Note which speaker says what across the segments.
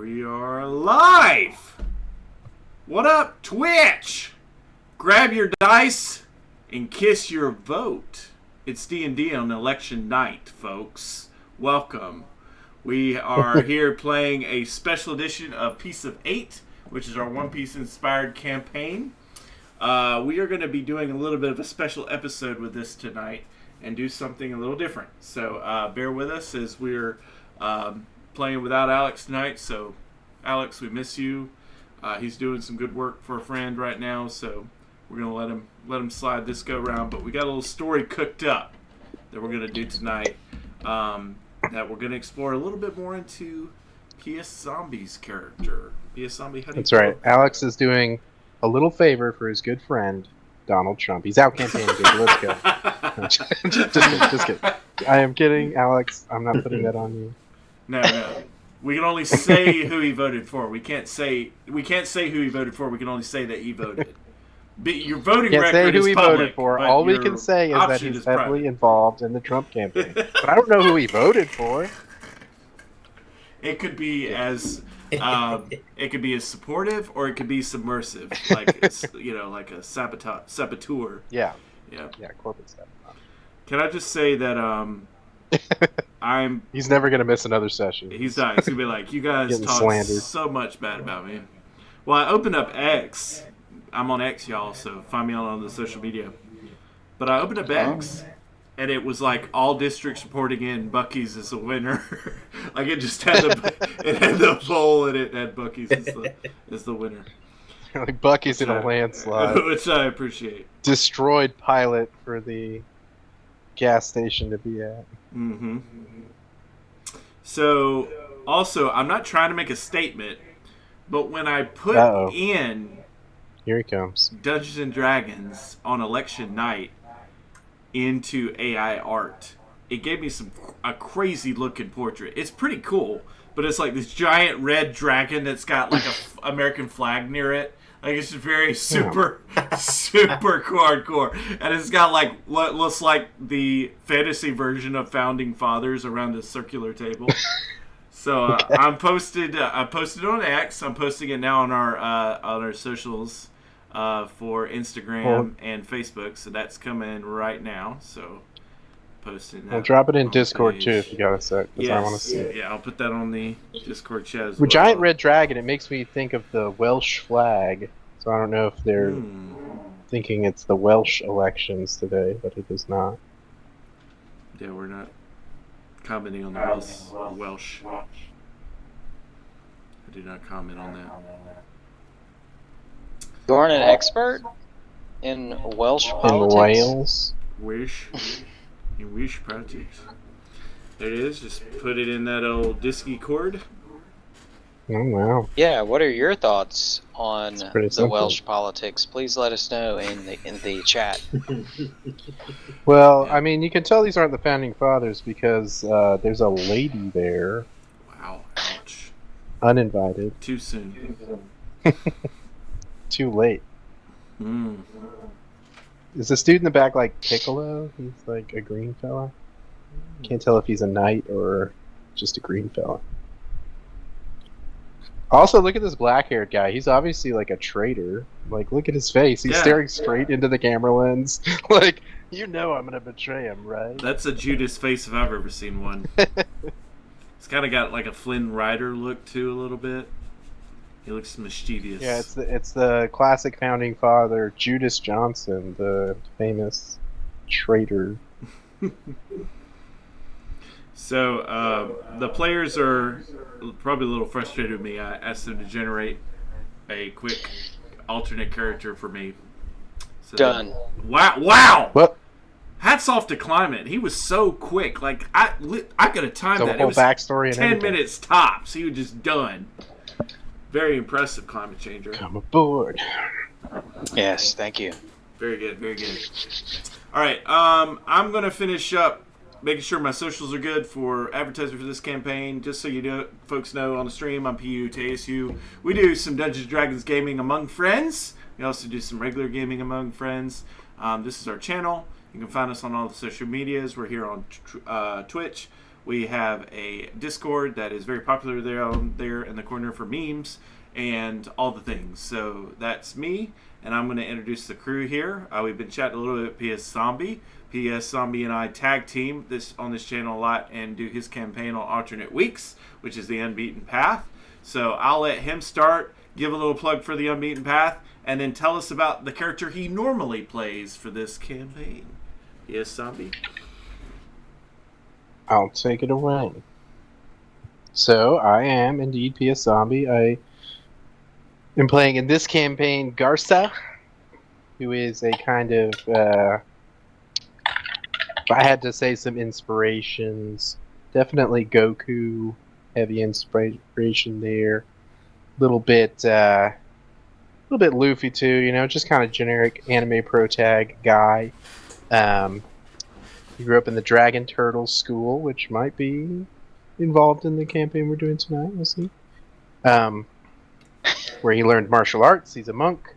Speaker 1: We are live! What up, Twitch? Grab your dice and kiss your vote. It's D&D on election night, folks. Welcome. We are here playing a special edition of Piece of 8, which is our One Piece inspired campaign. We are going to be doing a little bit of a special episode with this tonight and do something a little different. So bear with us as we're playing without Alex tonight. So Alex, we miss you. He's doing some good work for a friend right now, so we're going to let him slide this go round. But we got a little story cooked up that we're going to do tonight. That we're going to explore a little bit more into P.S. Zombie's character. P.S. Zombie, how do you
Speaker 2: That's right. Alex is doing a little favor for his good friend, Donald Trump. He's out campaigning. Let's go. just kidding. I am kidding, Alex. I'm not putting that on you.
Speaker 1: No. We can only say who he voted for. We can't say who he voted for. We can only say that he voted. Your voting record
Speaker 2: say who
Speaker 1: is
Speaker 2: he
Speaker 1: public,
Speaker 2: voted for. All we can say is that he's heavily involved in the Trump campaign. But I don't know who he voted for.
Speaker 1: It could be as supportive, or it could be submersive, like it's, like a saboteur.
Speaker 2: Yeah, corporate saboteur.
Speaker 1: Can I just say that he's
Speaker 2: never gonna miss another session.
Speaker 1: He's not. He's gonna be like, you guys talk so much bad about me. Well, I opened up X. I'm on X, y'all, so find me on the social media. But I opened up X, and it was like all districts reporting in Buc-ee's as a winner. Like it just had the poll, and it had Buc-ee's as the winner.
Speaker 2: Like Buc-ee's in a landslide,
Speaker 1: which I appreciate.
Speaker 2: Destroyed pilot for the gas station to be at.
Speaker 1: Mm-hmm. So, also, I'm not trying to make a statement, but when I put in
Speaker 2: here he comes
Speaker 1: Dungeons and Dragons on election night into AI art, it gave me a crazy looking portrait. It's pretty cool, but it's like this giant red dragon that's got like a American flag near it. Like it's very super hardcore, and it's got like what looks like the fantasy version of Founding Fathers around a circular table. So I posted it on X. I'm posting it now on our socials for Instagram and Facebook. So that's coming right now. So posting that.
Speaker 2: I'll drop it in Discord too if you got a sec, because I want to see it.
Speaker 1: Yeah, I'll put that on the Discord chat as well.
Speaker 2: With giant red dragon, it makes me think of the Welsh flag. So I don't know if they're thinking it's the Welsh elections today, but it is not.
Speaker 1: Yeah, we're not commenting on the Welsh. I did not comment on that.
Speaker 3: You aren't an expert in Welsh politics?
Speaker 2: In Wales?
Speaker 1: In Welsh politics. There it is. Just put it in that old disky cord.
Speaker 2: Oh, wow.
Speaker 3: Yeah, what are your thoughts on the
Speaker 2: simple.
Speaker 3: Welsh politics? Please let us know in the chat.
Speaker 2: Well, I mean, you can tell these aren't the Founding Fathers because there's a lady there.
Speaker 1: Wow. Ouch.
Speaker 2: Uninvited.
Speaker 1: Too soon.
Speaker 2: Too late. Is the dude in the back like Piccolo? He's like a green fella? Can't tell if he's a knight or just a green fella. Also, look at this black-haired guy. He's obviously like a traitor. Like, look at his face. He's staring straight into the camera lens. Like, I'm gonna betray him, right?
Speaker 1: That's a Judas face if I've ever seen one. It's kind of got like a Flynn Rider look too, a little bit. He looks mischievous.
Speaker 2: Yeah, it's the classic Founding Father, Judas Johnson, the famous traitor.
Speaker 1: So the players are probably a little frustrated with me. I asked them to generate a quick alternate character for me. So
Speaker 3: Done.
Speaker 1: Wow!
Speaker 2: What?
Speaker 1: Hats off to Climate. He was so quick. Like I could have timed that.
Speaker 2: Whole
Speaker 1: it was
Speaker 2: backstory and
Speaker 1: 10
Speaker 2: everything.
Speaker 1: minutes tops. He was just done. Very impressive, Climate Changer.
Speaker 2: Come aboard.
Speaker 3: Yes, thank you.
Speaker 1: Very good, very good. All right, I'm going to finish up making sure my socials are good for advertising for this campaign. Just so folks know, on the stream, I'm PU2 Cru. We do some Dungeons & Dragons gaming among friends. We also do some regular gaming among friends. This is our channel. You can find us on all the social medias. We're here on Twitch. We have a Discord that is very popular there in the corner for memes and all the things. So that's me, and I'm going to introduce the crew here. We've been chatting a little bit with PS Zombie. PS Zombie and I tag team on this channel a lot and do his campaign on alternate weeks, which is the Unbeaten Path. So I'll let him start, give a little plug for the Unbeaten Path, and then tell us about the character he normally plays for this campaign. PS Zombie.
Speaker 2: I'll take it away. So, I am indeed PS Zombie. I am playing in this campaign Garsa, who is a kind of, if I had to say some inspirations, definitely Goku, heavy inspiration there. Little bit Luffy too, just kind of generic anime protag guy. He grew up in the Dragon Turtle School, which might be involved in the campaign we're doing tonight. We'll see. Where he learned martial arts. He's a monk.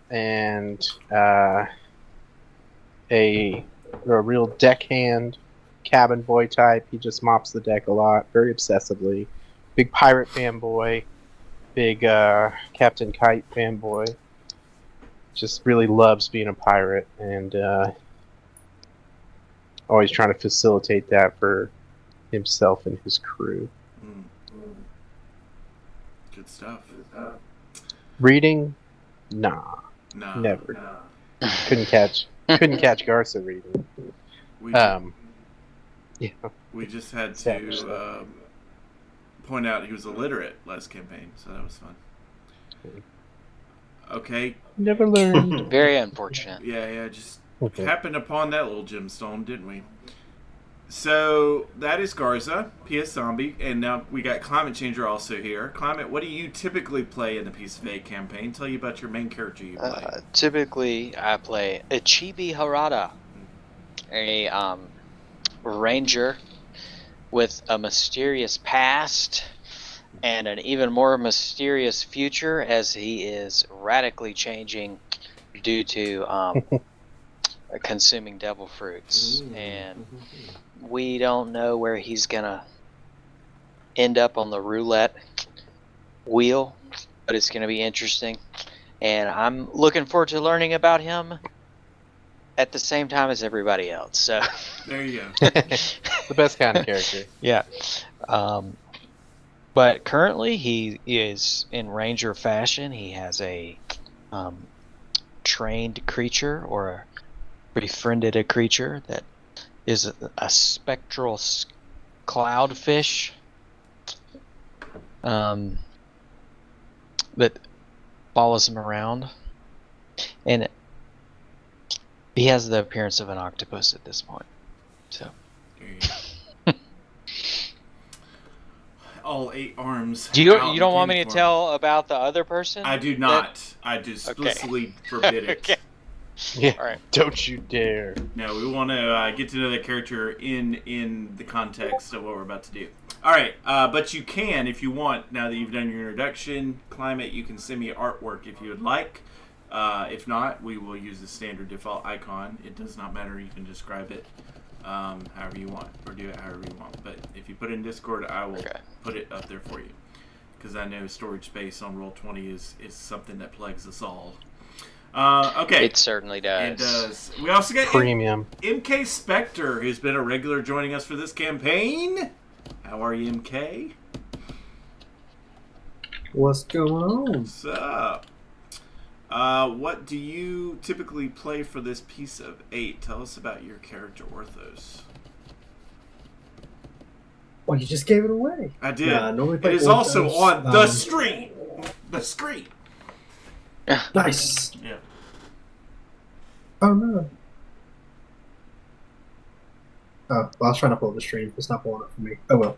Speaker 2: And a real deckhand, cabin boy type. He just mops the deck a lot, very obsessively. Big pirate fanboy. Big Captain Kite fanboy. Just really loves being a pirate. And always trying to facilitate that for himself and his crew.
Speaker 1: Good stuff.
Speaker 2: Reading? Nah. Never.
Speaker 1: Nah.
Speaker 2: Couldn't catch Garsa reading.
Speaker 1: We just had to point out he was illiterate last campaign, so that was fun. Okay.
Speaker 2: Never learned.
Speaker 3: Very unfortunate.
Speaker 1: Yeah, just happened upon that little gemstone, didn't we? So that is Garza, PS Zombie, and now we got Climate Changer also here. Climate, what do you typically play in the Piece of A campaign? Tell you about your main character you play.
Speaker 3: Typically, I play Ichibi Harada, a ranger with a mysterious past and an even more mysterious future, as he is radically changing due to consuming devil fruits. And we don't know where he's gonna end up on the roulette wheel, but it's gonna be interesting, and I'm looking forward to learning about him at the same time as everybody else. So
Speaker 1: there you go.
Speaker 2: The best kind of character.
Speaker 3: Yeah. But currently he is in ranger fashion. He has a trained creature, or befriended a creature that is a spectral cloudfish that follows him around, and he has the appearance of an octopus at this point. So
Speaker 1: There you go. All 8 arms.
Speaker 3: you don't want me to tell about the other person?
Speaker 1: I do not. I just explicitly forbid it.
Speaker 3: Okay.
Speaker 2: Yeah.
Speaker 3: All right.
Speaker 2: Don't you dare.
Speaker 1: No, we want to get to know the character in the context of what we're about to do. All right, but you can, if you want, now that you've done your introduction, Climate, you can send me artwork if you would like. If not, we will use the standard default icon. It does not matter. You can describe it however you want, or do it however you want. But if you put it in Discord, I will put it up there for you, because I know storage space on Roll20 is something that plagues us all. Okay.
Speaker 3: It certainly does.
Speaker 1: It does. We also got
Speaker 2: Premium.
Speaker 1: MK Spectre, who's been a regular joining us for this campaign. How are you, MK?
Speaker 4: What's going on?
Speaker 1: What's up? What do you typically play for this piece of 8? Tell us about your character, Orthos.
Speaker 4: Well, you just gave it away.
Speaker 1: I did.
Speaker 4: Yeah, I normally
Speaker 1: it
Speaker 4: play
Speaker 1: is
Speaker 4: Orthos,
Speaker 1: also on the stream. The screen.
Speaker 4: Nice.
Speaker 1: Yeah.
Speaker 4: Oh, no. Oh, well, I was trying to pull the stream. It's not pulling up for me. Oh, well.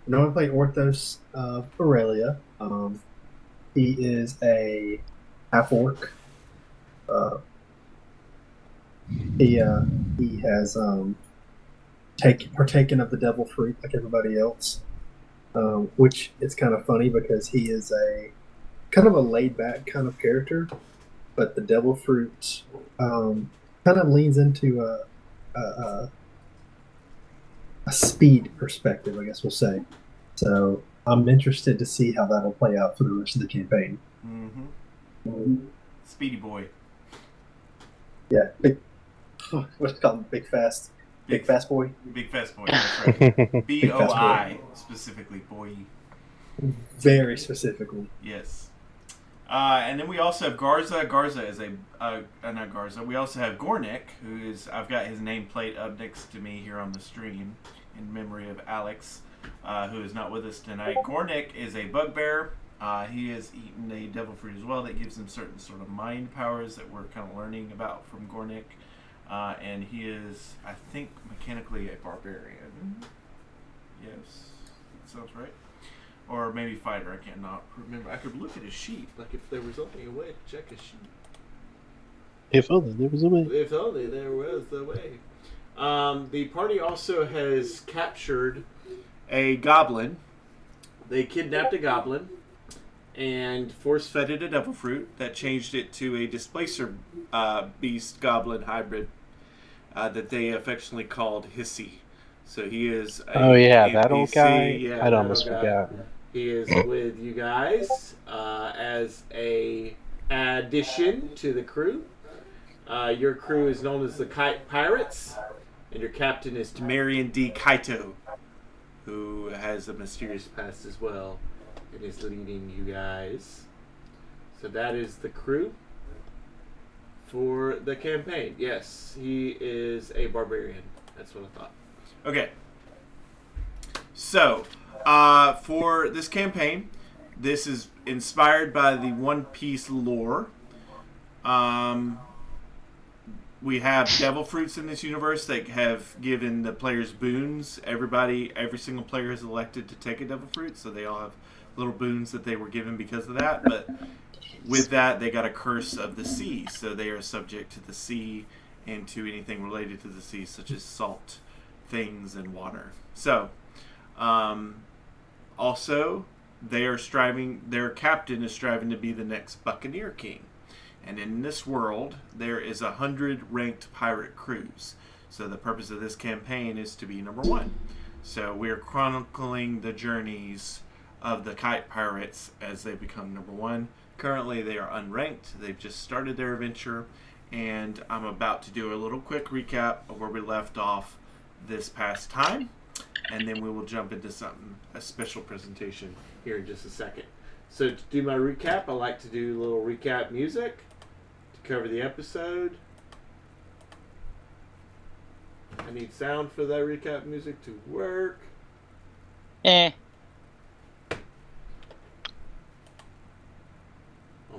Speaker 4: Normally play Orthos of Aurelia. He is a half-orc. He has partaken of the devil fruit like everybody else, which is kind of funny because he is a kind of a laid-back kind of character, but the devil fruit kind of leans into a speed perspective, I guess we'll say. So I'm interested to see how that'll play out for the rest of the campaign.
Speaker 1: Mm-hmm. Speedy boy.
Speaker 4: Yeah, what's it called? Big fast boy.
Speaker 1: Big fast boy. That's right. BOI specifically, boy.
Speaker 4: Very specifically.
Speaker 1: Yes. And then we also have Garza. Garza is not Garza. We also have Gornick, who is, I've got his nameplate up next to me here on the stream in memory of Alex, who is not with us tonight. Gornick is a bugbear. He has eaten a devil fruit as well that gives him certain sort of mind powers that we're kind of learning about from Gornick. And he is, I think, mechanically a barbarian. Yes, that sounds right. Or maybe fighter, I cannot remember. I could look at his sheet, like if there was only a way to check his sheet.
Speaker 2: If only there was a way.
Speaker 1: If only there was a way. The party also has captured a goblin. They kidnapped a goblin and force-fed it a devil fruit that changed it to a displacer beast goblin hybrid that they affectionately called Hissy. So he is
Speaker 2: that old guy?
Speaker 1: Yeah,
Speaker 2: I'd almost forgot.
Speaker 1: He is with you guys as a addition to the crew. Your crew is known as the Kite Pirates, and your captain is Tamarian D. Kaito, who has a mysterious past as well and is leading you guys. So that is the crew for the campaign. Yes, he is a barbarian. That's what I thought. Okay. So, for this campaign, this is inspired by the One Piece lore. We have devil fruits in this universe that have given the players boons. Every single player is elected to take a devil fruit, so they all have little boons that they were given because of that. But with that, they got a curse of the sea, so they are subject to the sea and to anything related to the sea, such as salt things and water. So, also, their captain is striving to be the next Buccaneer King. And in this world, there is 100 ranked pirate crews. So the purpose of this campaign is to be number 1. So we are chronicling the journeys of the Kite Pirates as they become number 1. Currently, they are unranked. They've just started their adventure. And I'm about to do a little quick recap of where we left off this past time. And then we will jump into a special presentation here in just a second. So to do my recap, I like to do a little recap music to cover the episode. I need sound for that recap music to work. Oh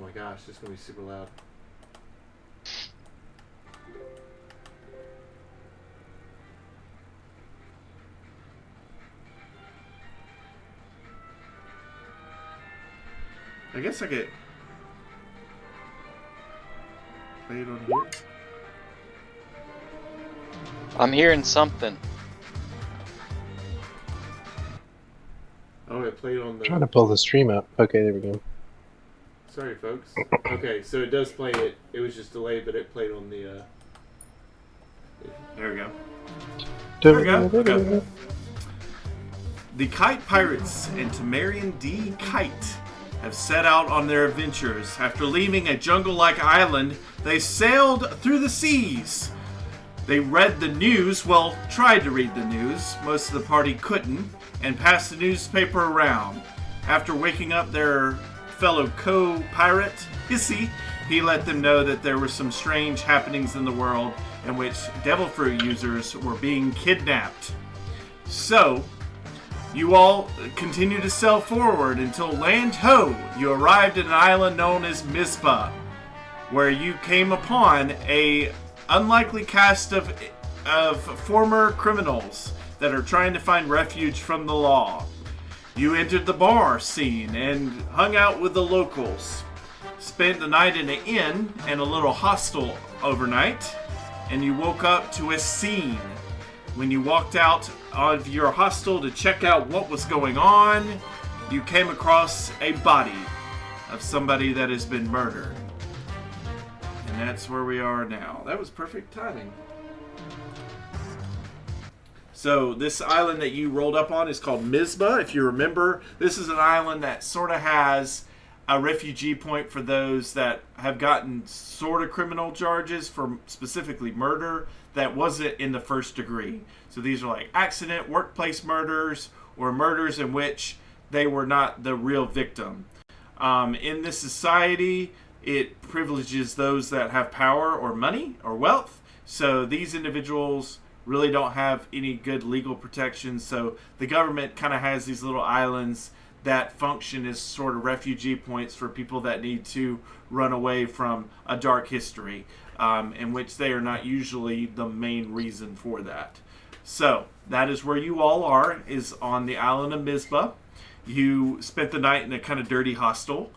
Speaker 1: my gosh, this is going to be super loud. I guess I could play it on here.
Speaker 3: I'm hearing something.
Speaker 1: Oh, I played on the...
Speaker 2: Trying to pull the stream up. Okay, there we go.
Speaker 1: Sorry, folks. Okay, so it does play it. It was just delayed, but it played on the... There we go. There we go. Okay. The Kite Pirates and Tamarian D. Kite have set out on their adventures. After leaving a jungle-like island, they sailed through the seas. They read the news, well, tried to read the news. Most of the party couldn't, and passed the newspaper around. After waking up their fellow co-pirate, Hissy, he let them know that there were some strange happenings in the world in which devil fruit users were being kidnapped. So, you all continue to sail forward until land ho! You arrived at an island known as Mizpah, where you came upon a unlikely cast of former criminals that are trying to find refuge from the law. You entered the bar scene and hung out with the locals. Spent the night in an inn and a little hostel overnight, and you woke up to a scene. When you walked out of your hostel to check out what was going on, you came across a body of somebody that has been murdered. And that's where we are now. That was perfect timing. So this island that you rolled up on is called Mizpah. If you remember, this is an island that sort of has a refugee point for those that have gotten sort of criminal charges for specifically murder that wasn't in the first degree. So these are like accident, workplace murders, or murders in which they were not the real victim. In this society, it privileges those that have power or money or wealth. So these individuals really don't have any good legal protection. So the government kind of has these little islands that function as sort of refugee points for people that need to run away from a dark history, in which they are not usually the main reason for that. So that is where you all are, is on the island of Mizpah. You spent the night in a kind of dirty hostel,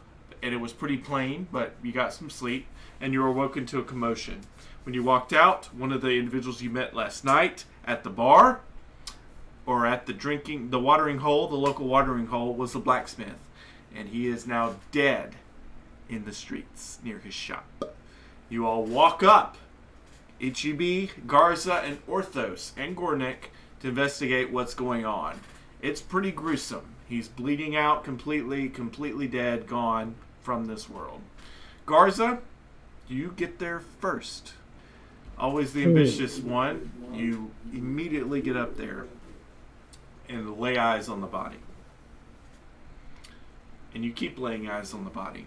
Speaker 1: and it was pretty plain, but you got some sleep, and you were woken to a commotion. When you walked out, one of the individuals you met last night at the bar or at the watering hole, the local watering hole, was the blacksmith, and he is now dead in the streets near his shop. You all walk up, Ichibi, Garza, and Orthos, and Gornik, to investigate what's going on. It's pretty gruesome. He's bleeding out completely dead, gone from this world. Garza, you get there first. Always the ambitious one. You immediately get up there and lay eyes on the body. And you keep laying eyes on the body.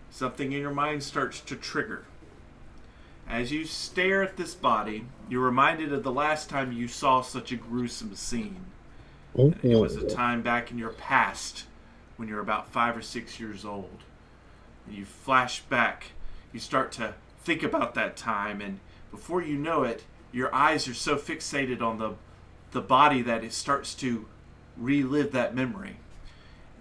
Speaker 1: Something in your mind starts to trigger. As you stare at this body, you're reminded of the last time you saw such a gruesome scene. It was a time back in your past when you're about 5 or 6 years old. And you flash back. You start to think about that time, and before you know it, your eyes are so fixated on the body that it starts to relive that memory.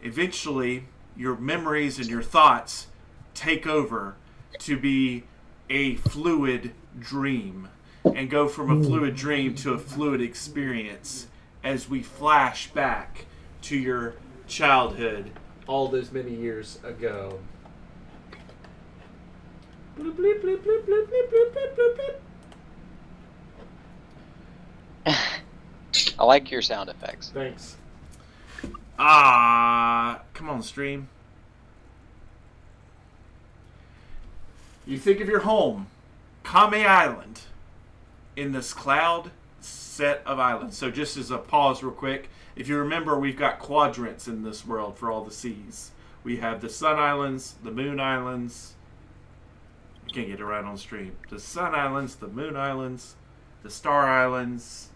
Speaker 1: Eventually, your memories and your thoughts take over to be a fluid dream and go from a fluid dream to a fluid experience as we flash back to your childhood all those many years ago. Bloop, bloop, bloop, bloop, bloop, bloop, bloop, bloop, bloop.
Speaker 3: I like your sound effects.
Speaker 1: Thanks. Come on, stream. You think of your home, Kame Island, in this cloud set of islands. So just as a pause real quick, if you remember, we've got quadrants in this world for all the seas. We have the Sun Islands, the Moon Islands. I can't get it right on stream. The Sun Islands, the Moon Islands, the Star Islands,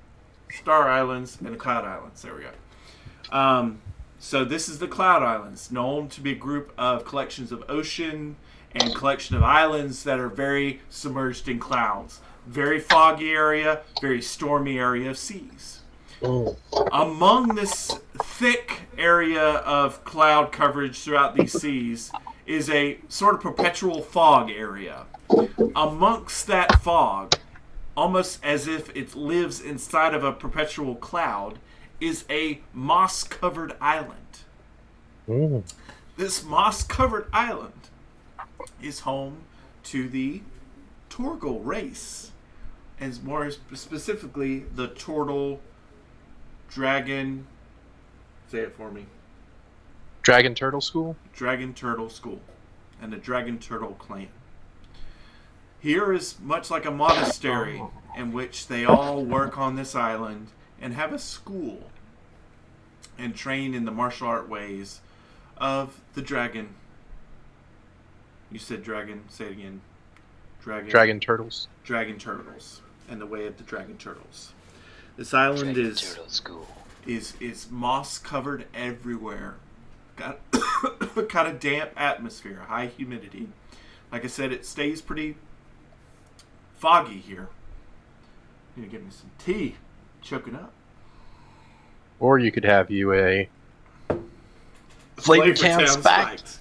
Speaker 1: and the Cloud Islands. There we go. So this is the Cloud Islands, known to be a group of collections of ocean and collection of islands that are very submerged in clouds. Very foggy area, very stormy area of seas. Among this thick area of cloud coverage throughout these seas is a sort of perpetual fog area. Amongst that fog, almost as if it lives inside of a perpetual cloud, is a moss-covered island. This moss-covered island is home to the Torgal race, and more specifically, the Turtle Dragon. Say it for me.
Speaker 2: Dragon Turtle School?
Speaker 1: Dragon Turtle School, and the Dragon Turtle clan. Here is much like a monastery in which they all work on this island and have a school and train in the martial art ways of the dragon. You said dragon. Say it again.
Speaker 2: Dragon Turtles.
Speaker 1: Dragon Turtles and the way of the Dragon Turtles. This island
Speaker 3: Dragon Turtle School.
Speaker 1: is moss covered everywhere. Got kind of damp atmosphere, high humidity. Like I said, it stays pretty foggy here. You need to get me some tea. Choking up.
Speaker 2: Or you could have you a Flavor Town Spiked.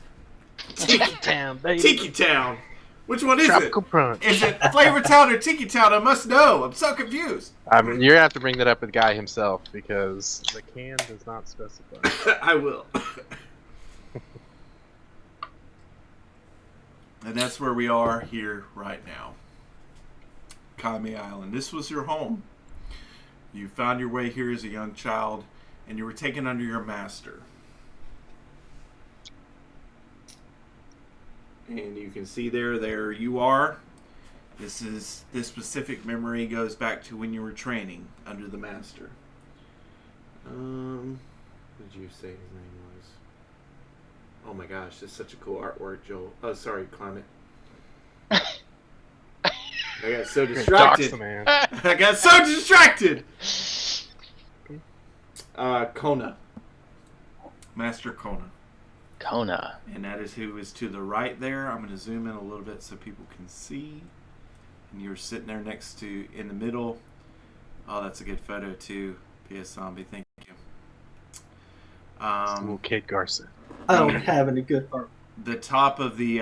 Speaker 1: Tiki
Speaker 2: Town, baby.
Speaker 1: Tiki Town. Which one is
Speaker 2: Tropical
Speaker 1: it?
Speaker 2: Punch.
Speaker 1: Is it Flavor Town or Tiki Town? I must know. I'm so confused.
Speaker 2: I mean, you're gonna have to bring that up with Guy himself because the can does not specify.
Speaker 1: I will. And that's where we are here right now. Kame Island. This was your home. You found your way here as a young child, and you were taken under your master. And you can see there you are. This specific memory goes back to when you were training under the master. What did you say his name was? Oh my gosh, this is such a cool artwork, Joel. Oh, sorry, Climate. I got so distracted.
Speaker 2: Man.
Speaker 1: I got so distracted. Kona. Master Kona.
Speaker 3: Kona.
Speaker 1: And that is who is to the right there. I'm going to zoom in a little bit so people can see. And you're sitting there next to, in the middle. Oh, that's a good photo too. PS Zombie, thank you.
Speaker 2: Little kid Garsa.
Speaker 4: I don't have any good art.
Speaker 1: The top of the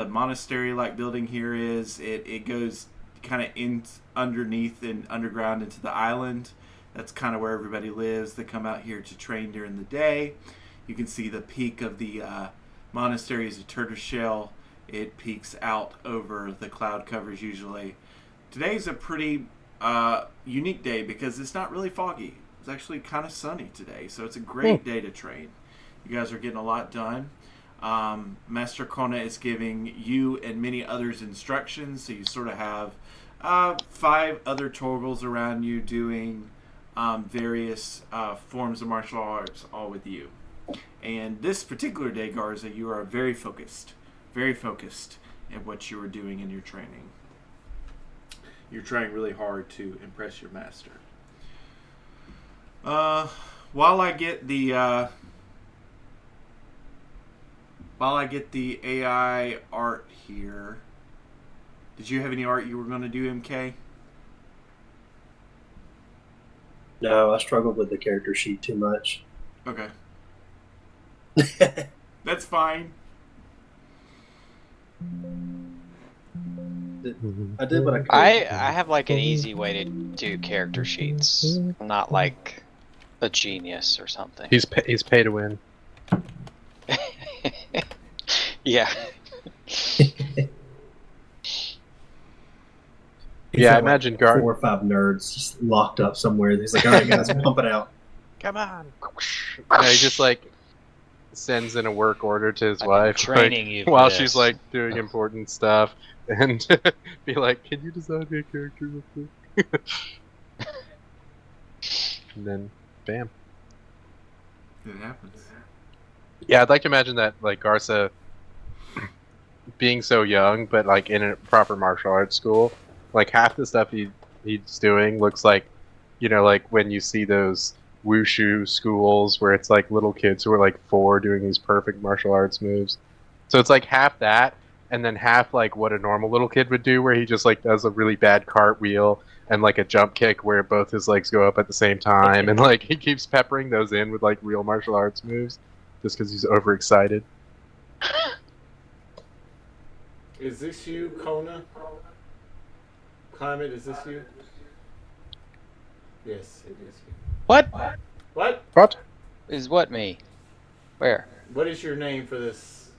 Speaker 1: monastery-like building here is, it goes kind of in underneath and underground into the island. That's kind of where everybody lives. They come out here to train during the day. You can see the peak of the monastery is a tortoiseshell. It peaks out over the cloud covers usually. Today's a pretty unique day because it's not really foggy. It's actually kind of sunny today, so it's a great day to train. You guys are getting a lot done. Master Kona is giving you and many others instructions, so you sort of have 5 other Torgals around you doing various forms of martial arts, all with you. And this particular day, Garza, you are very focused in what you are doing in your training. You're trying really hard to impress your master. While I get the AI art here, did you have any art you were going to do, MK?
Speaker 4: No, I struggled with the character sheet too much.
Speaker 1: Okay. That's fine.
Speaker 4: I did what I could.
Speaker 3: I have like an easy way to do character sheets. I'm not like a genius or something.
Speaker 2: He's pay to win.
Speaker 3: Yeah.
Speaker 2: Yeah, I imagine
Speaker 4: like
Speaker 2: Gar.
Speaker 4: 4 or 5 nerds just locked up somewhere. He's like, all right, guys, pump it out.
Speaker 2: Come on. No, he just like sends in a work order to his
Speaker 3: I've been
Speaker 2: wife
Speaker 3: training you for
Speaker 2: while
Speaker 3: this.
Speaker 2: she's like doing important stuff, and be like, "Can you design me a character real quick?" And then, bam.
Speaker 1: It happens.
Speaker 2: Yeah, I'd like to imagine that, like Garsa being so young, but like in a proper martial arts school, like half the stuff he's doing looks like, you know, like when you see those wushu schools where it's like little kids who are like 4 doing these perfect martial arts moves. So it's like half that, and then half like what a normal little kid would do, where he just like does a really bad cartwheel and like a jump kick where both his legs go up at the same time, and like he keeps peppering those in with like real martial arts moves just because he's overexcited.
Speaker 1: Is this you, Kona? Climate, is this you? Yes, it is you.
Speaker 3: What?
Speaker 1: What?
Speaker 2: What?
Speaker 3: Is what me? Where?
Speaker 1: What is your name for this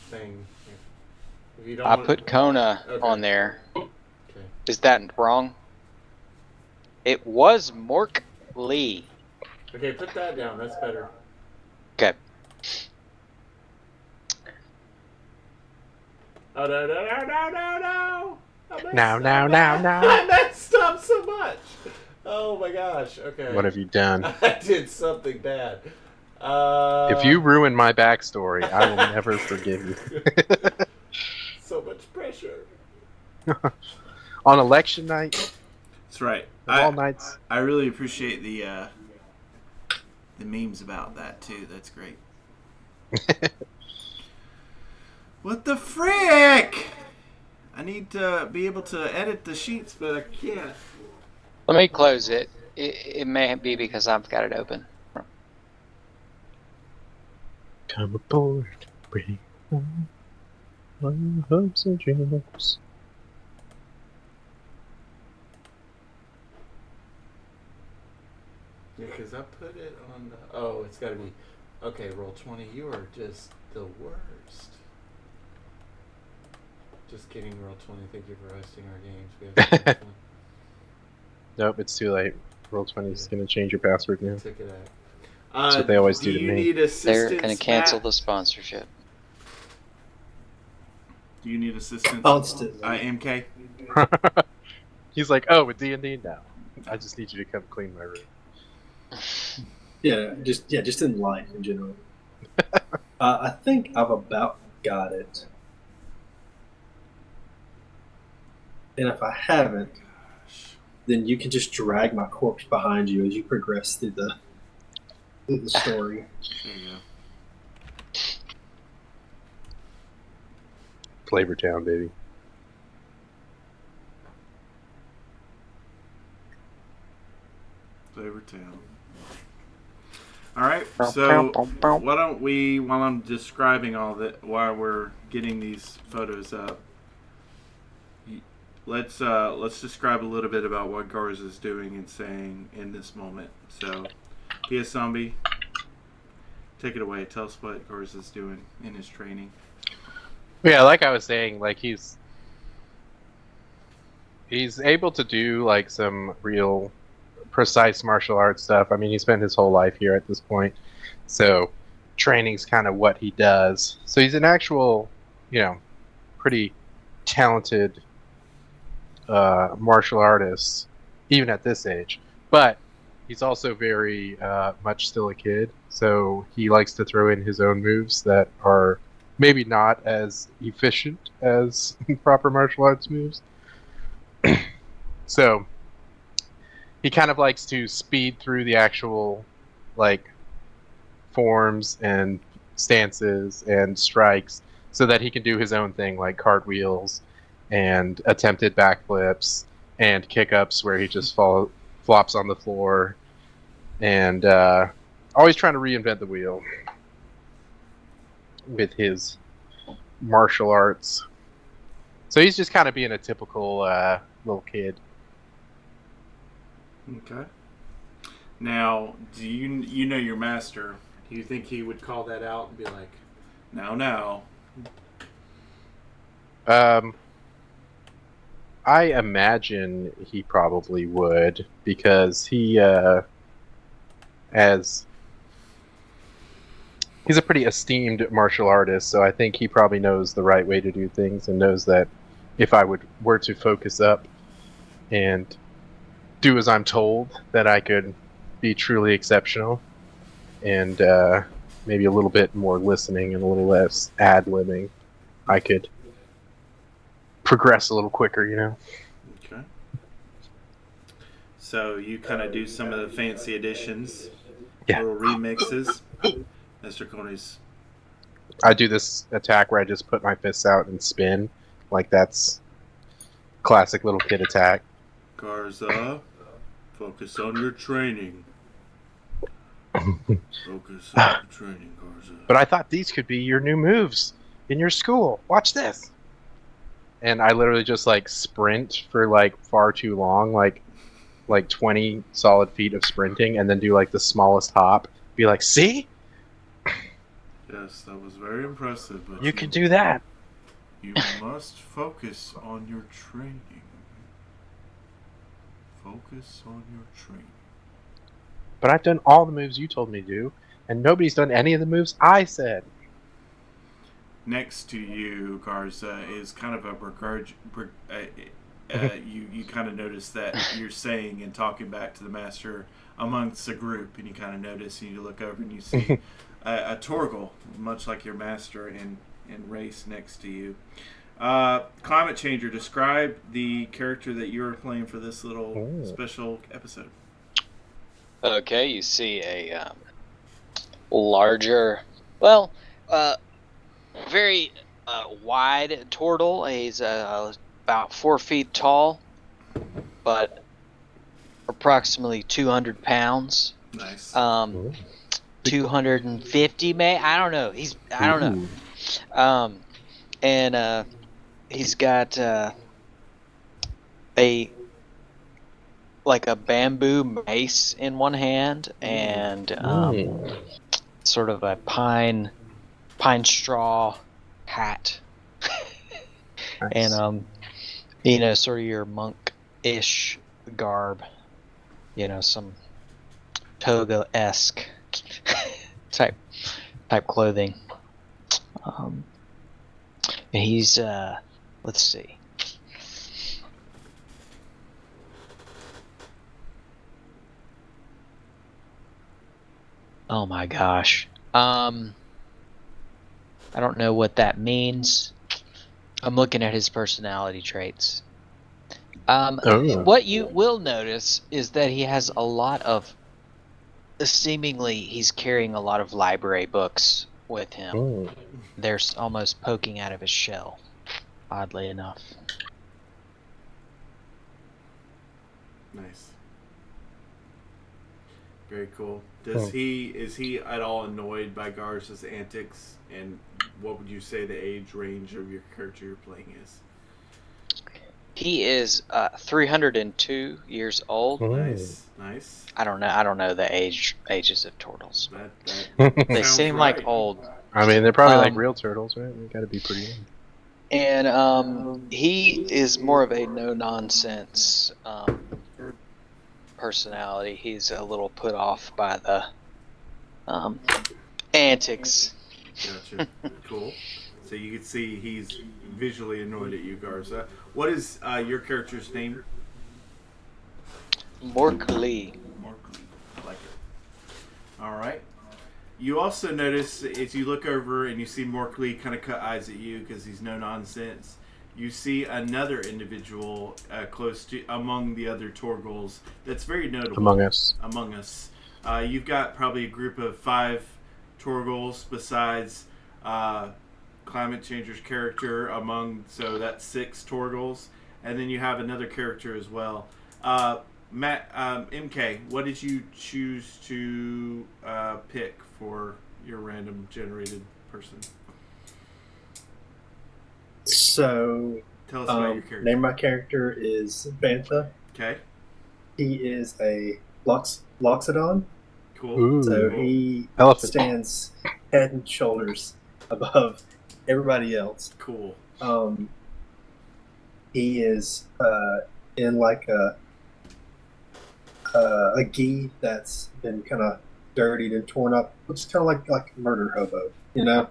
Speaker 1: thing? If you don't
Speaker 3: I
Speaker 1: want-
Speaker 3: put Kona
Speaker 1: Okay.
Speaker 3: on there.
Speaker 1: Okay.
Speaker 3: Is that wrong? It was Mork Lee.
Speaker 1: Okay, put that down. That's better.
Speaker 3: Okay.
Speaker 1: Oh, no, no, no, no, no, no!
Speaker 2: Now.
Speaker 1: I messed up so much! Oh my gosh, okay.
Speaker 2: What have you done?
Speaker 1: I did something bad.
Speaker 2: If you ruin my backstory, I will never forgive you.
Speaker 1: So much pressure.
Speaker 2: On election night,
Speaker 1: That's right.
Speaker 2: of all nights.
Speaker 1: I really appreciate the memes about that too. That's great. What the frick? I need to be able to edit the sheets, but I can't.
Speaker 3: Let me close it. It may be because I've got it open.
Speaker 2: Come aboard, bring on my hopes and dreams.
Speaker 1: Yeah, because I put it on the... Oh, it's got to be... Okay, roll 20. You are just the worst. Just kidding, roll 20. Thank you for hosting our games. We have so much fun.
Speaker 2: Nope, it's too late. Roll20 is going to change your password now.
Speaker 1: Check it out.
Speaker 2: That's what they always do to
Speaker 1: you
Speaker 2: me.
Speaker 1: need assistance?
Speaker 3: They're going to cancel
Speaker 1: Matt?
Speaker 3: the sponsorship.
Speaker 1: Do you need assistance?
Speaker 4: Constantly.
Speaker 1: MK?
Speaker 2: He's like, oh, with D&D now. I just need you to come clean my room.
Speaker 4: Yeah, just in life in general. I think I've about got it. And if I haven't, then you can just drag my corpse behind you as you progress through the story.
Speaker 1: There you go.
Speaker 2: Flavor Town, baby.
Speaker 1: Flavor Town. Alright, so why don't we, while I'm describing all that, while we're getting these photos up, let's describe a little bit about what Garza is doing and saying in this moment. So, PS Zombie, take it away. Tell us what Garza is doing in his training.
Speaker 2: Yeah, like I was saying, like he's able to do like some real precise martial arts stuff. I mean, he spent his whole life here at this point, so training's kind of what he does. So he's an actual, pretty talented martial artist, even at this age. But he's also very much still a kid, so he likes to throw in his own moves that are maybe not as efficient as proper martial arts moves. So he kind of likes to speed through the actual like forms and stances and strikes so that he can do his own thing, like cartwheels and attempted backflips and kick-ups where he just flops on the floor, and always trying to reinvent the wheel with his martial arts. So he's just kind of being a typical little kid.
Speaker 1: Okay. Now, do you know your master? Do you think he would call that out and be like, now?
Speaker 2: I imagine he probably would, because he's a pretty esteemed martial artist, so I think he probably knows the right way to do things and knows that if I were to focus up and do as I'm told, that I could be truly exceptional, and maybe a little bit more listening and a little less ad-libbing, I could progress a little quicker,
Speaker 1: Okay. So you kind of do some of the fancy additions, little remixes. Mr. Coney's.
Speaker 2: I do this attack where I just put my fists out and spin, like that's classic little kid attack.
Speaker 1: Garza, focus on your training. Focus on your training, Garza.
Speaker 2: But I thought these could be your new moves in your school. Watch this. And I literally just like sprint for like far too long, like 20 solid feet of sprinting, and then do like the smallest hop. Be like, see?
Speaker 1: Yes, that was very impressive. But
Speaker 2: You can do that.
Speaker 1: You must focus on your training. Focus on your training.
Speaker 2: But I've done all the moves you told me to do, and nobody's done any of the moves I said.
Speaker 1: Next to you, Garza, is kind of a you kind of notice that you're saying and talking back to the master amongst a group, and you kind of notice, and you look over and you see a Torgal, much like your master, and Race next to you. Climate Changer, describe the character that you're playing for this little special episode.
Speaker 3: Okay, you see a larger, very wide turtle. He's about 4 feet tall, but approximately 200 pounds.
Speaker 1: Nice.
Speaker 3: 250 I don't know. I don't know. And he's got a bamboo mace in one hand, and sort of a pine straw hat.
Speaker 2: Nice.
Speaker 3: And sort of your monk-ish garb. some toga-esque type clothing. And he's let's see. Oh my gosh. I don't know what that means. I'm looking at his personality traits. What you will notice is that he has a lot of, seemingly he's carrying a lot of library books with him. They're almost poking out of his shell, oddly enough.
Speaker 1: Nice. Very cool. Is he at all annoyed by Garsa's antics? And what would you say the age range of your character you're playing is?
Speaker 3: He is 302 years old.
Speaker 1: Nice.
Speaker 3: I don't know the ages of turtles.
Speaker 1: That
Speaker 3: They
Speaker 1: sounds
Speaker 3: seem
Speaker 1: right.
Speaker 3: like old.
Speaker 2: I mean, they're probably like real turtles, right? They got to be pretty young.
Speaker 3: And he is more of a no-nonsense personality. He's a little put off by the antics.
Speaker 1: Gotcha. Cool. So you can see he's visually annoyed at you, Garza. What is your character's name?
Speaker 3: Morkley.
Speaker 1: I like it. All right. You also notice as you look over and you see Morkley kind of cut eyes at you because he's no nonsense. You see another individual close to among the other Torgals that's very notable.
Speaker 2: Among us.
Speaker 1: You've got probably a group of 5 Torgals besides Climate Changer's character so that's 6 Torgals. And then you have another character as well. Matt, MK, what did you choose to pick for your random generated person?
Speaker 4: So,
Speaker 1: tell us about your character.
Speaker 4: Name of my character is Bantha.
Speaker 1: Okay.
Speaker 4: He is a Loxodon.
Speaker 1: Cool.
Speaker 2: Ooh.
Speaker 4: So he stands head and shoulders above everybody else.
Speaker 1: Cool.
Speaker 4: He is in like a gi that's been kind of dirtied and torn up. Looks kind of like a murder hobo, you know.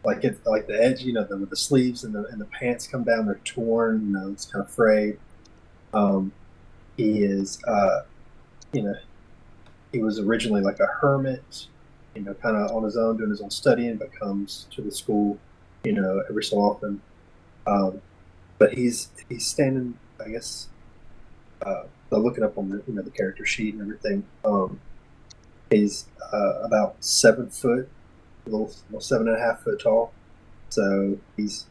Speaker 4: Like it's like the edge, with the sleeves and the pants come down, they're torn. It's kind of frayed. He is, he was originally like a hermit, kind of on his own, doing his own studying, but comes to the school, every so often. But he's standing, I guess. Looking up on the character sheet and everything. He's about 7 foot, a little 7.5 foot tall. So he's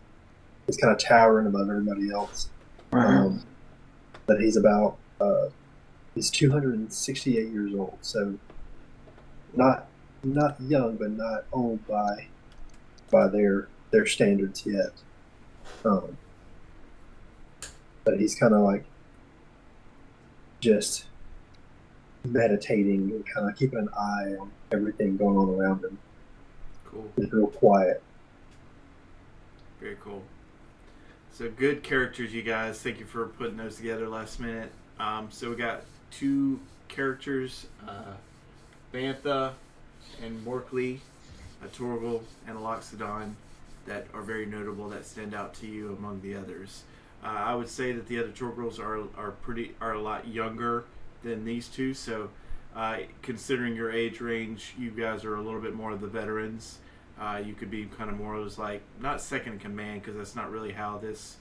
Speaker 4: kind of towering above everybody else. But he's about he's 268 years old. So not young, but not old by their standards yet. But he's kind of like just meditating and kind of keeping an eye on everything going on around him.
Speaker 1: Cool.
Speaker 4: He's real quiet.
Speaker 1: Very cool. So good characters, you guys. Thank you for putting those together last minute. So we got 2 characters, Bantha and Morkley, a Torgal and a Loxodon, that are very notable, that stand out to you among the others. I would say that the other Torgals are a lot younger than these 2. So, considering your age range, you guys are a little bit more of the veterans. You could be kind of more of like not second in command, because that's not really how this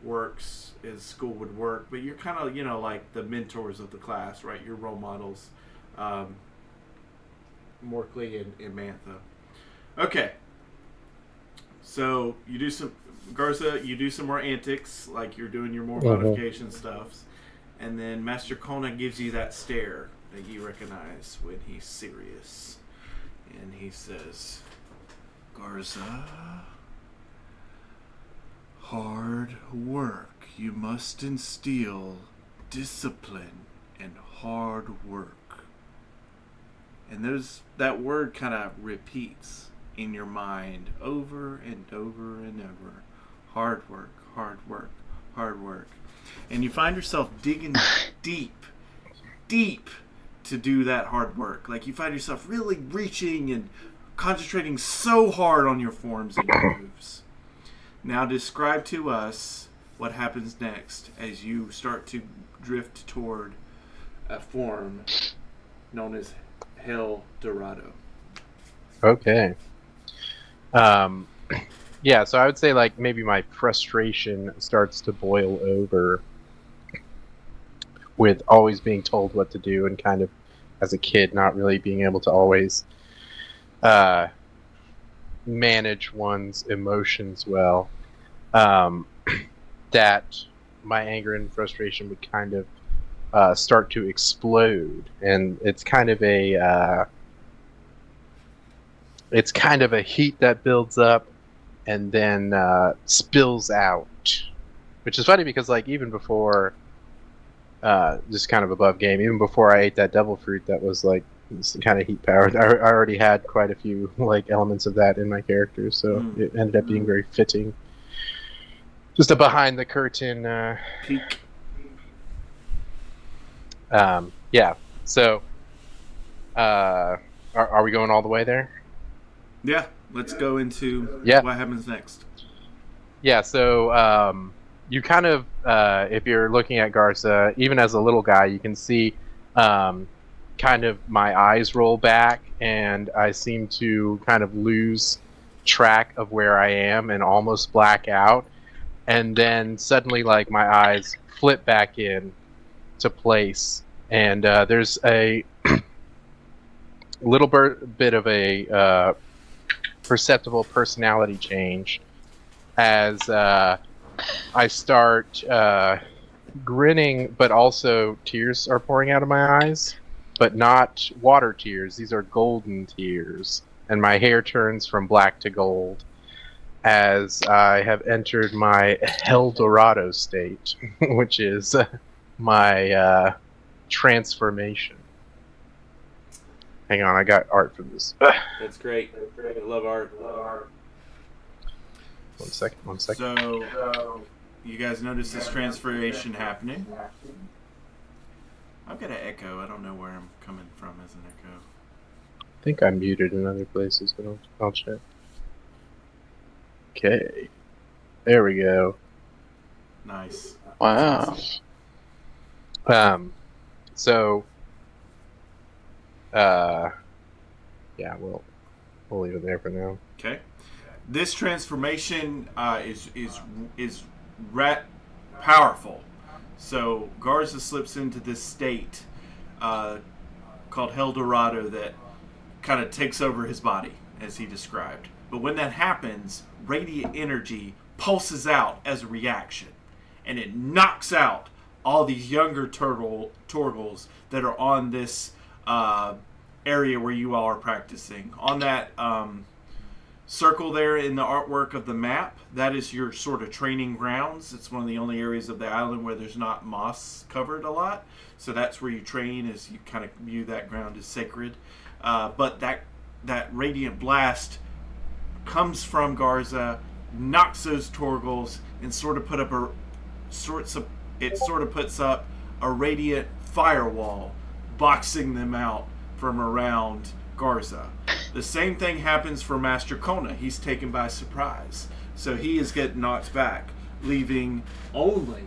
Speaker 1: works as school would work. But you're kind of like the mentors of the class, right? Your role models, Morkley and Bantha. Okay. So you do some. Garza, you do some more antics, like you're doing your more modification stuffs, and then Master Kona gives you that stare that you recognize when he's serious, and he says, "Garza, hard work. You must instill discipline and hard work." And that word kind of repeats in your mind over and over and over. Hard work, hard work, hard work. And you find yourself digging deep to do that hard work. Like, you find yourself really reaching and concentrating so hard on your forms and moves. Now describe to us what happens next as you start to drift toward a form known as Hell Dorado.
Speaker 2: Okay. Yeah, so I would say, like, maybe my frustration starts to boil over with always being told what to do, and kind of, as a kid, not really being able to always manage one's emotions well. That my anger and frustration would kind of start to explode, and it's kind of a heat that builds up and then spills out, which is funny because, like, even before, just kind of above game, even before I ate that devil fruit that was like kind of heat powered, I already had quite a few like elements of that in my character, so it ended up being very fitting. Just a behind the curtain
Speaker 1: Peak.
Speaker 2: yeah. So are we going all the way there?
Speaker 1: Yeah, let's go into what happens next.
Speaker 2: Yeah, so you kind of, if you're looking at Garsa, even as a little guy, you can see kind of my eyes roll back, and I seem to kind of lose track of where I am and almost black out. And then suddenly, like, my eyes flip back in to place, and there's a little bit of a perceptible personality change as I start grinning, but also tears are pouring out of my eyes, but not water tears. These are golden tears, and my hair turns from black to gold as I have entered my Hell Dorado state, which is my transformation. Hang on, I got art for this.
Speaker 1: That's great. I love art.
Speaker 2: One second.
Speaker 1: So, you guys notice this transformation happening? I've got an echo. I don't know where I'm coming from as an echo.
Speaker 2: I think I'm muted in other places, but I'll check. Okay. There we go.
Speaker 1: Nice.
Speaker 3: Wow.
Speaker 2: So, yeah, we'll leave it there for now.
Speaker 1: Okay. This transformation is powerful. So Garza slips into this state called Hell Dorado that kind of takes over his body, as he described. But when that happens, radiant energy pulses out as a reaction, and it knocks out all these younger Torgals that are on this area where you all are practicing. On that circle there in the artwork of the map, that is your sort of training grounds. It's one of the only areas of the island where there's not moss covered a lot. So that's where you train, as you kind of view that ground as sacred. But that radiant blast comes from Garza, knocks those Torgals, and sort of puts up a radiant firewall, boxing them out from around Garza. The same thing happens for Master Kona. He's taken by surprise, so he is getting knocked back, leaving only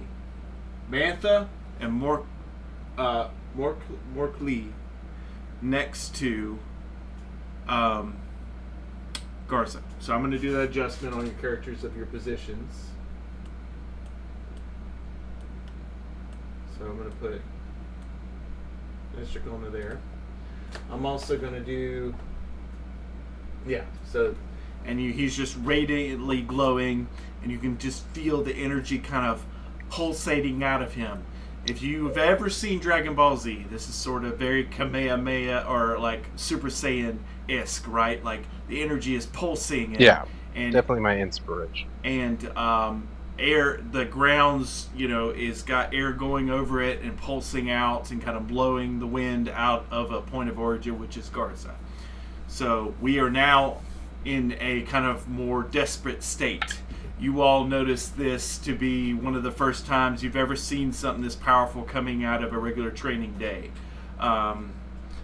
Speaker 1: Mantha and Morklee next to Garza. So I'm going to do that adjustment on your characters of your positions. So I'm going to put Mr. Kona there. I'm also going to do, he's just radiantly glowing, and you can just feel the energy kind of pulsating out of him. If you've ever seen Dragon Ball Z, this is sort of very Kamehameha or like Super Saiyan-esque, right? Like the energy is pulsing.
Speaker 2: And definitely my inspiration.
Speaker 1: And air, the grounds, is got air going over it and pulsing out and kind of blowing the wind out of a point of origin, which is Garza. So we are now in a kind of more desperate state. you all notice this to be one of the first times you've ever seen something this powerful coming out of a regular training day.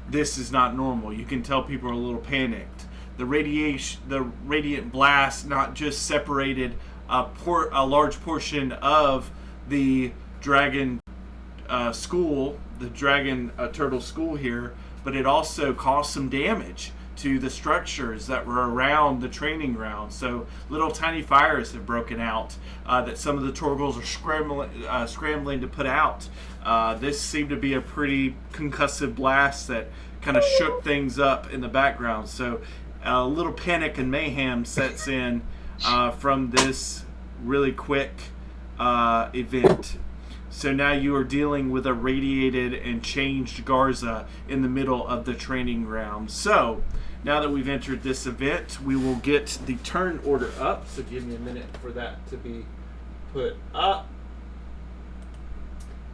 Speaker 1: This is not normal. You can tell people are a little panicked. The radiant blast not just separated a large portion of the dragon school, the dragon turtle school here, but it also caused some damage to the structures that were around the training ground. So little tiny fires have broken out that some of the Torgals are scrambling to put out. This seemed to be a pretty concussive blast that kind of shook things up in the background. So a little panic and mayhem sets in from this really quick event. So now you are dealing with a radiated and changed Garza in the middle of the training ground. So now that we've entered this event, we will get the turn order up. So give me a minute for that to be put up.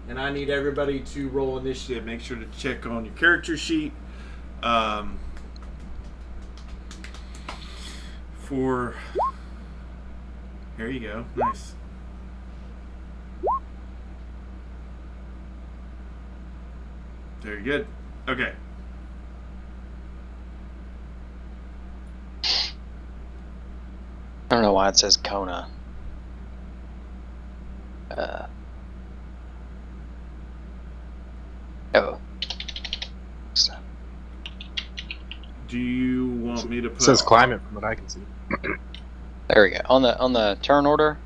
Speaker 1: And I need everybody to roll initiative. Make sure to check on your character sheet. Here you go. Nice. Very good. Okay.
Speaker 3: I don't know why it says Kona. Oh. So.
Speaker 1: Do you want me to put?
Speaker 2: It says climate from what I can see.
Speaker 3: There we go. On the turn order.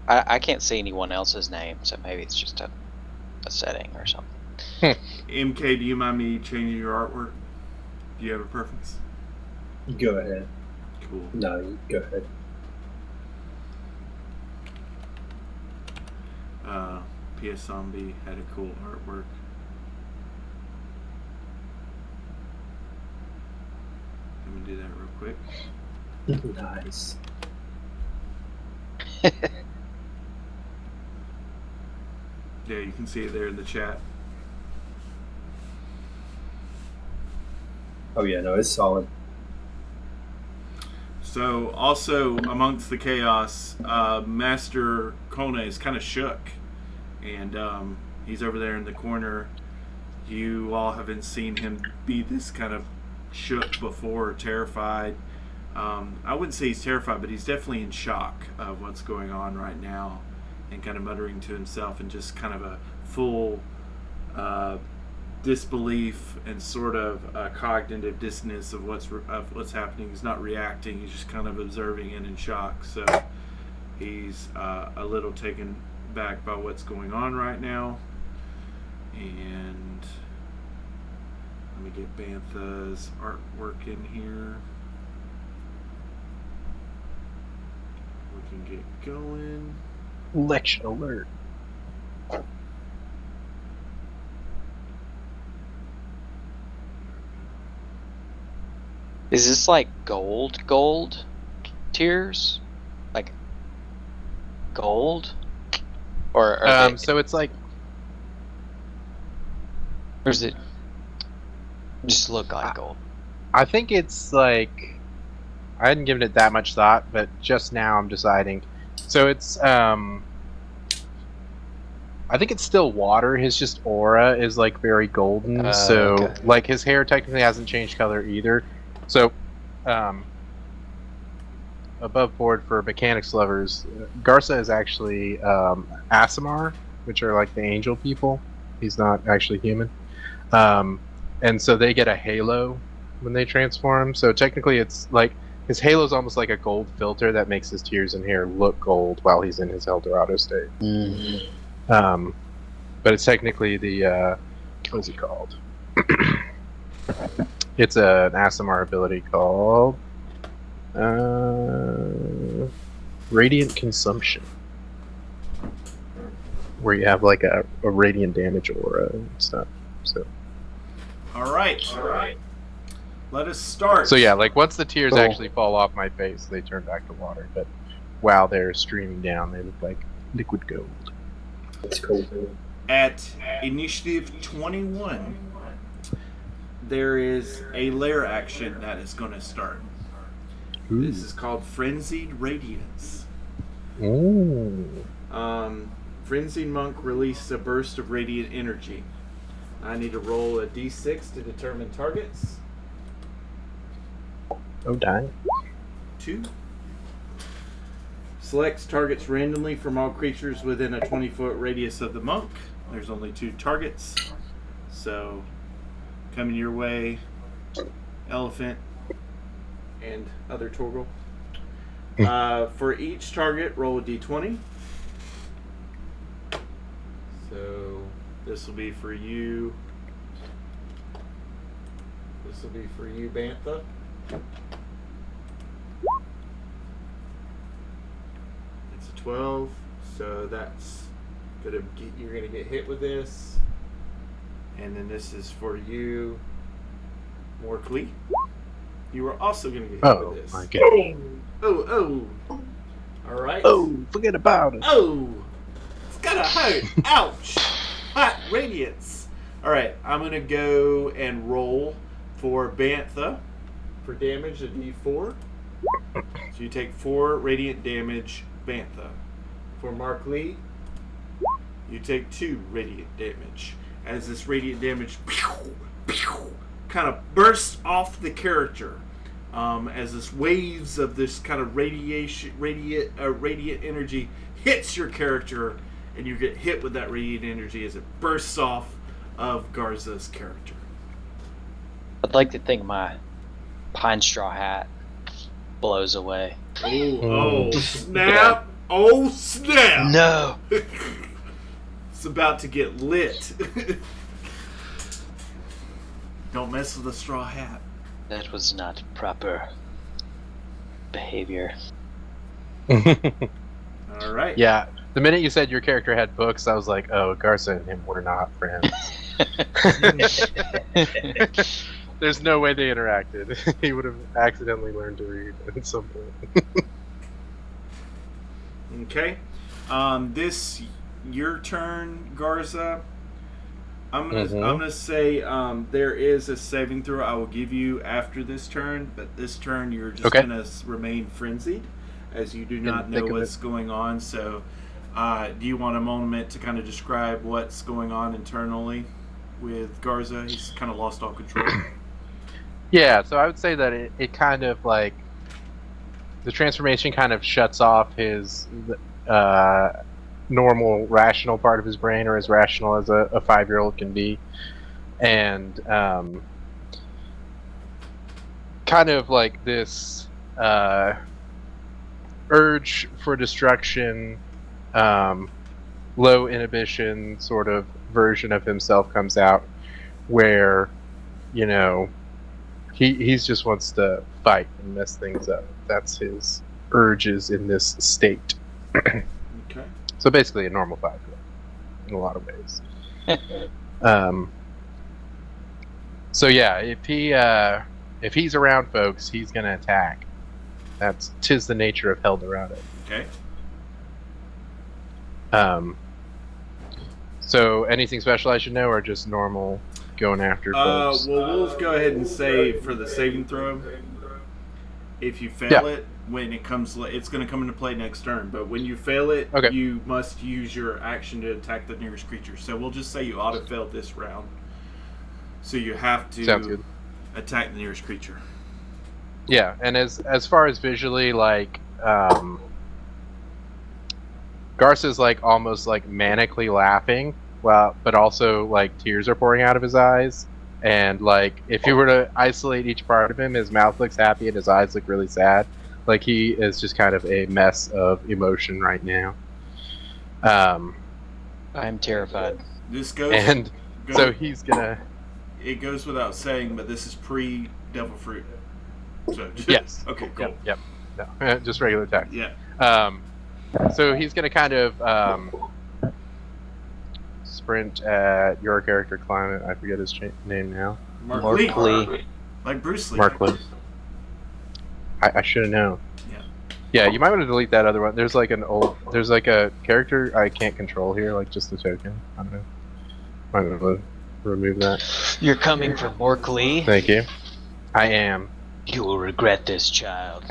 Speaker 3: I can't see anyone else's name, so maybe it's just a setting or something.
Speaker 1: MK, do you mind me changing your artwork? Do you have a preference?
Speaker 4: Go ahead.
Speaker 1: Cool.
Speaker 4: No, you go ahead.
Speaker 1: PS Zombie had a cool artwork. Let me do that real quick.
Speaker 4: Nice.
Speaker 1: Yeah, you can see it there in the chat.
Speaker 4: Oh yeah, no, it's solid.
Speaker 1: So, also amongst the chaos, Master Kona is kind of shook, and he's over there in the corner. You all haven't seen him be this kind of shook before, or terrified. I wouldn't say he's terrified, but he's definitely in shock of what's going on right now, and kind of muttering to himself, and just kind of a full disbelief and sort of cognitive dissonance of what's happening. He's not reacting; he's just kind of observing and in shock. So he's a little taken back by what's going on right now. And let me get Bantha's artwork in here. We can get going.
Speaker 2: Election alert.
Speaker 3: Is this like gold tiers? Like gold? Or
Speaker 2: so it's like,
Speaker 3: or does it just look like gold?
Speaker 2: I think it's like, I hadn't given it that much thought, but just now I'm deciding. So it's, I think it's still water. His just aura is like very golden.
Speaker 3: Okay.
Speaker 2: Like his hair technically hasn't changed color either. So, above board for mechanics lovers, Garsa is actually Aasimar, which are like the angel people. He's not actually human. And so they get a halo when they transform. So technically it's like, his halo is almost like a gold filter that makes his tears and hair look gold while he's in his Eldorado state.
Speaker 3: Mm-hmm.
Speaker 2: But it's technically the, what's it called? It's an Aasimar ability called Radiant Consumption, where you have like a radiant damage aura and stuff. So.
Speaker 1: All right. Let us start.
Speaker 2: So yeah, like once the tears actually fall off my face, they turn back to water. But while they're streaming down, they look like liquid gold.
Speaker 4: That's cool.
Speaker 1: At initiative 21, there is a lair action that is going to start. This is called Frenzied Radiance.
Speaker 2: Ooh.
Speaker 1: Frenzied Monk released a burst of radiant energy. I need to roll a d6 to determine targets.
Speaker 2: Oh, dang.
Speaker 1: 2. Selects targets randomly from all creatures within a 20-foot radius of the monk. There's only 2 targets. So, coming your way, elephant and other Torgal. For each target, roll a d20. So, this will be for you. This will be for you, Bantha. It's a 12, so that's gonna get, you're gonna get hit with this. And then this is for you, Morkley. You are also gonna get hit with this.
Speaker 2: My God.
Speaker 1: Oh. All right.
Speaker 2: Oh, forget about it.
Speaker 1: Oh, it's gonna hurt. Ouch. Hot radiance. All right, I'm gonna go and roll for Bantha for damage, a d4. So you take 4 radiant damage, Bantha. For Mark Lee, you take 2 radiant damage. As this radiant damage kind of bursts off the character, as this waves of this kind of radiant energy hits your character, and you get hit with that radiant energy as it bursts off of Garza's character.
Speaker 3: I'd like to think my pine straw hat blows away.
Speaker 1: Oh, snap! Oh, snap!
Speaker 3: No!
Speaker 1: It's about to get lit. Don't mess with the straw hat.
Speaker 3: That was not proper behavior.
Speaker 1: All right.
Speaker 2: Yeah, the minute you said your character had books, I was like, oh, Garsa and him were not friends. There's no way they interacted. He would have accidentally learned to read at some point.
Speaker 1: Okay. This your turn, Garza. I'm gonna say there is a saving throw I will give you after this turn, but this turn you're just gonna remain frenzied, as you do not know what's going on. So, do you want a moment to kind of describe what's going on internally with Garza? He's kind of lost all control.
Speaker 2: Yeah, so I would say that it kind of like the transformation kind of shuts off his normal rational part of his brain, or as rational as a 5-year-old can be, and kind of like this urge for destruction, low inhibition sort of version of himself comes out, where he just wants to fight and mess things up. That's his urges in this state.
Speaker 1: Okay.
Speaker 2: So basically a normal 5-year-old in a lot of ways. So yeah, if he's around folks, he's gonna attack. Tis the nature of Eldorado.
Speaker 1: Okay.
Speaker 2: So anything special I should know, or just normal going after folks?
Speaker 1: Well, we'll go ahead and say for the saving throw, if you fail it, when it comes, it's going to come into play next turn. But when you fail it, you must use your action to attack the nearest creature. So we'll just say you auto-failed this round. So you have to attack the nearest creature.
Speaker 2: Yeah, and as far as visually, like, Garsa's like almost like manically laughing, but also like tears are pouring out of his eyes. And like if you were to isolate each part of him, his mouth looks happy and his eyes look really sad. Like he is just kind of a mess of emotion right now.
Speaker 3: I'm terrified.
Speaker 1: This goes,
Speaker 2: so he's gonna.
Speaker 1: It goes without saying, but this is pre-devil fruit. So
Speaker 2: yes.
Speaker 1: Okay. Cool.
Speaker 2: Yep. No, just regular attack.
Speaker 1: Yeah.
Speaker 2: So he's gonna kind of sprint at your character, Climate. I forget his name now.
Speaker 1: Mark Lee. Like Bruce Lee.
Speaker 2: Mark Lee. I should have known.
Speaker 1: Yeah.
Speaker 2: Yeah, you might want to delete that other one. There's like a character I can't control here, like just a token. I don't know. I'm gonna remove that.
Speaker 3: You're coming from Mork Lee?
Speaker 2: Thank you. I am.
Speaker 3: You will regret this, child.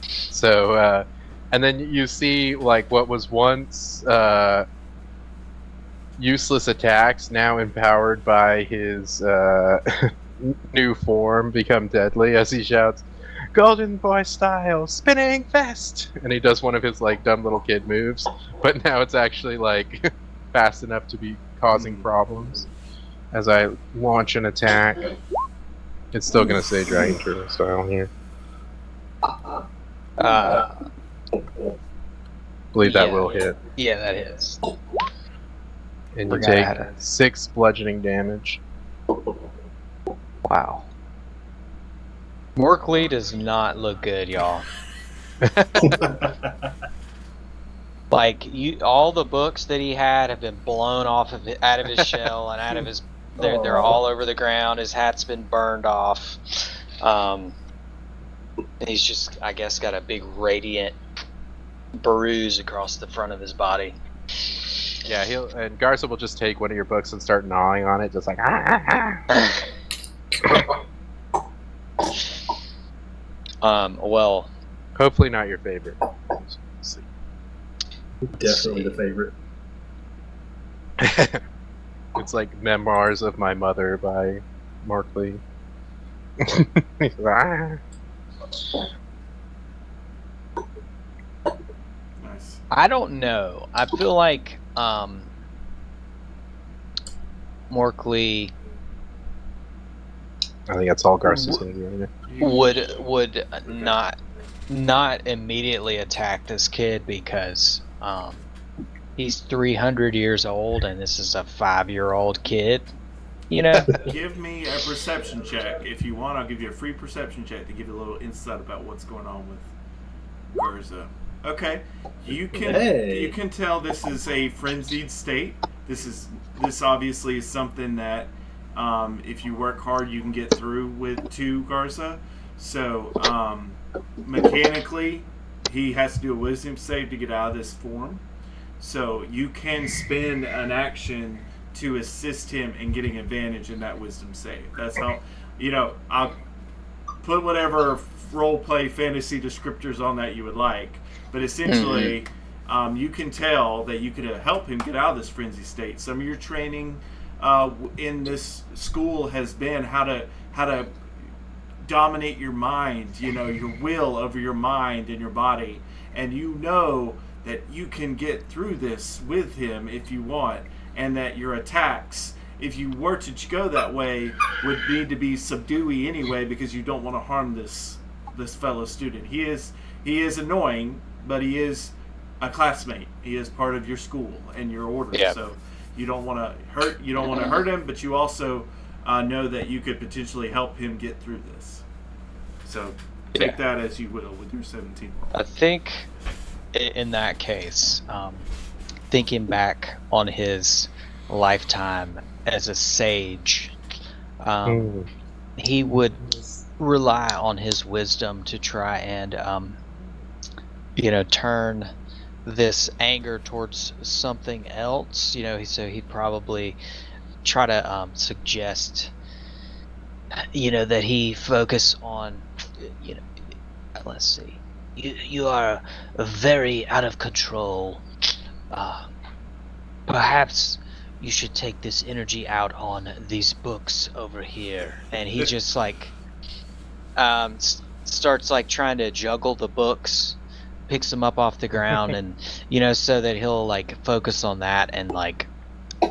Speaker 2: So, and then you see like what was once useless attacks now empowered by his new form become deadly as he shouts, "Golden Boy style, spinning fist!" And he does one of his like dumb little kid moves, but now it's actually like fast enough to be causing problems. As I launch an attack, it's still gonna say Dragon Turtle style here. Believe that will hit.
Speaker 3: Yeah, that is.
Speaker 2: And you
Speaker 3: Forgot I
Speaker 2: take
Speaker 3: had
Speaker 2: 6 bludgeoning damage.
Speaker 3: Wow. Morkley does not look good, y'all. Like all the books that he had have been blown off of it, out of his shell and out of his. They're all over the ground. His hat's been burned off. He's just, I guess, got a big radiant bruise across the front of his body.
Speaker 2: Yeah, and Garsa will just take one of your books and start gnawing on it, just like
Speaker 3: Well,
Speaker 2: hopefully not your favorite.
Speaker 4: Definitely the favorite.
Speaker 2: It's like Memoirs of My Mother by Markley.
Speaker 1: Nice.
Speaker 3: I don't know. I feel like Morkley
Speaker 2: I think that's all Garsa's gonna do right now.
Speaker 3: would not immediately attack this kid because he's 300 years old and this is a 5-year-old kid. You know.
Speaker 1: Give me a perception check. If you want, I'll give you a free perception check to give you a little insight about what's going on with Garza. Okay, you can tell this is a frenzied state. This obviously is something that if you work hard, you can get through to Garza. So mechanically, he has to do a wisdom save to get out of this form. So you can spend an action to assist him in getting advantage in that wisdom save. That's how, I'll put whatever role-play fantasy descriptors on that you would like. But essentially, you can tell that you could help him get out of this frenzy state. Some of your training in this school has been how to dominate your mind, your will over your mind and your body. And that you can get through this with him if you want. And that your attacks, if you were to go that way, would need to be subduey anyway because you don't want to harm this fellow student. He is annoying, but he is a classmate. He is part of your school and your order.
Speaker 3: Yep.
Speaker 1: So you don't want to hurt him, but you also know that you could potentially help him get through this. So take that as you will with your 17.
Speaker 3: I think in that case, thinking back on his lifetime as a sage, he would rely on his wisdom to try and turn this anger towards something else. So he'd probably try to suggest that he focus on let's see, you are very out of control. Perhaps you should take this energy out on these books over here. And he just like starts like trying to juggle the books, picks them up off the ground, and so that he'll like focus on that and like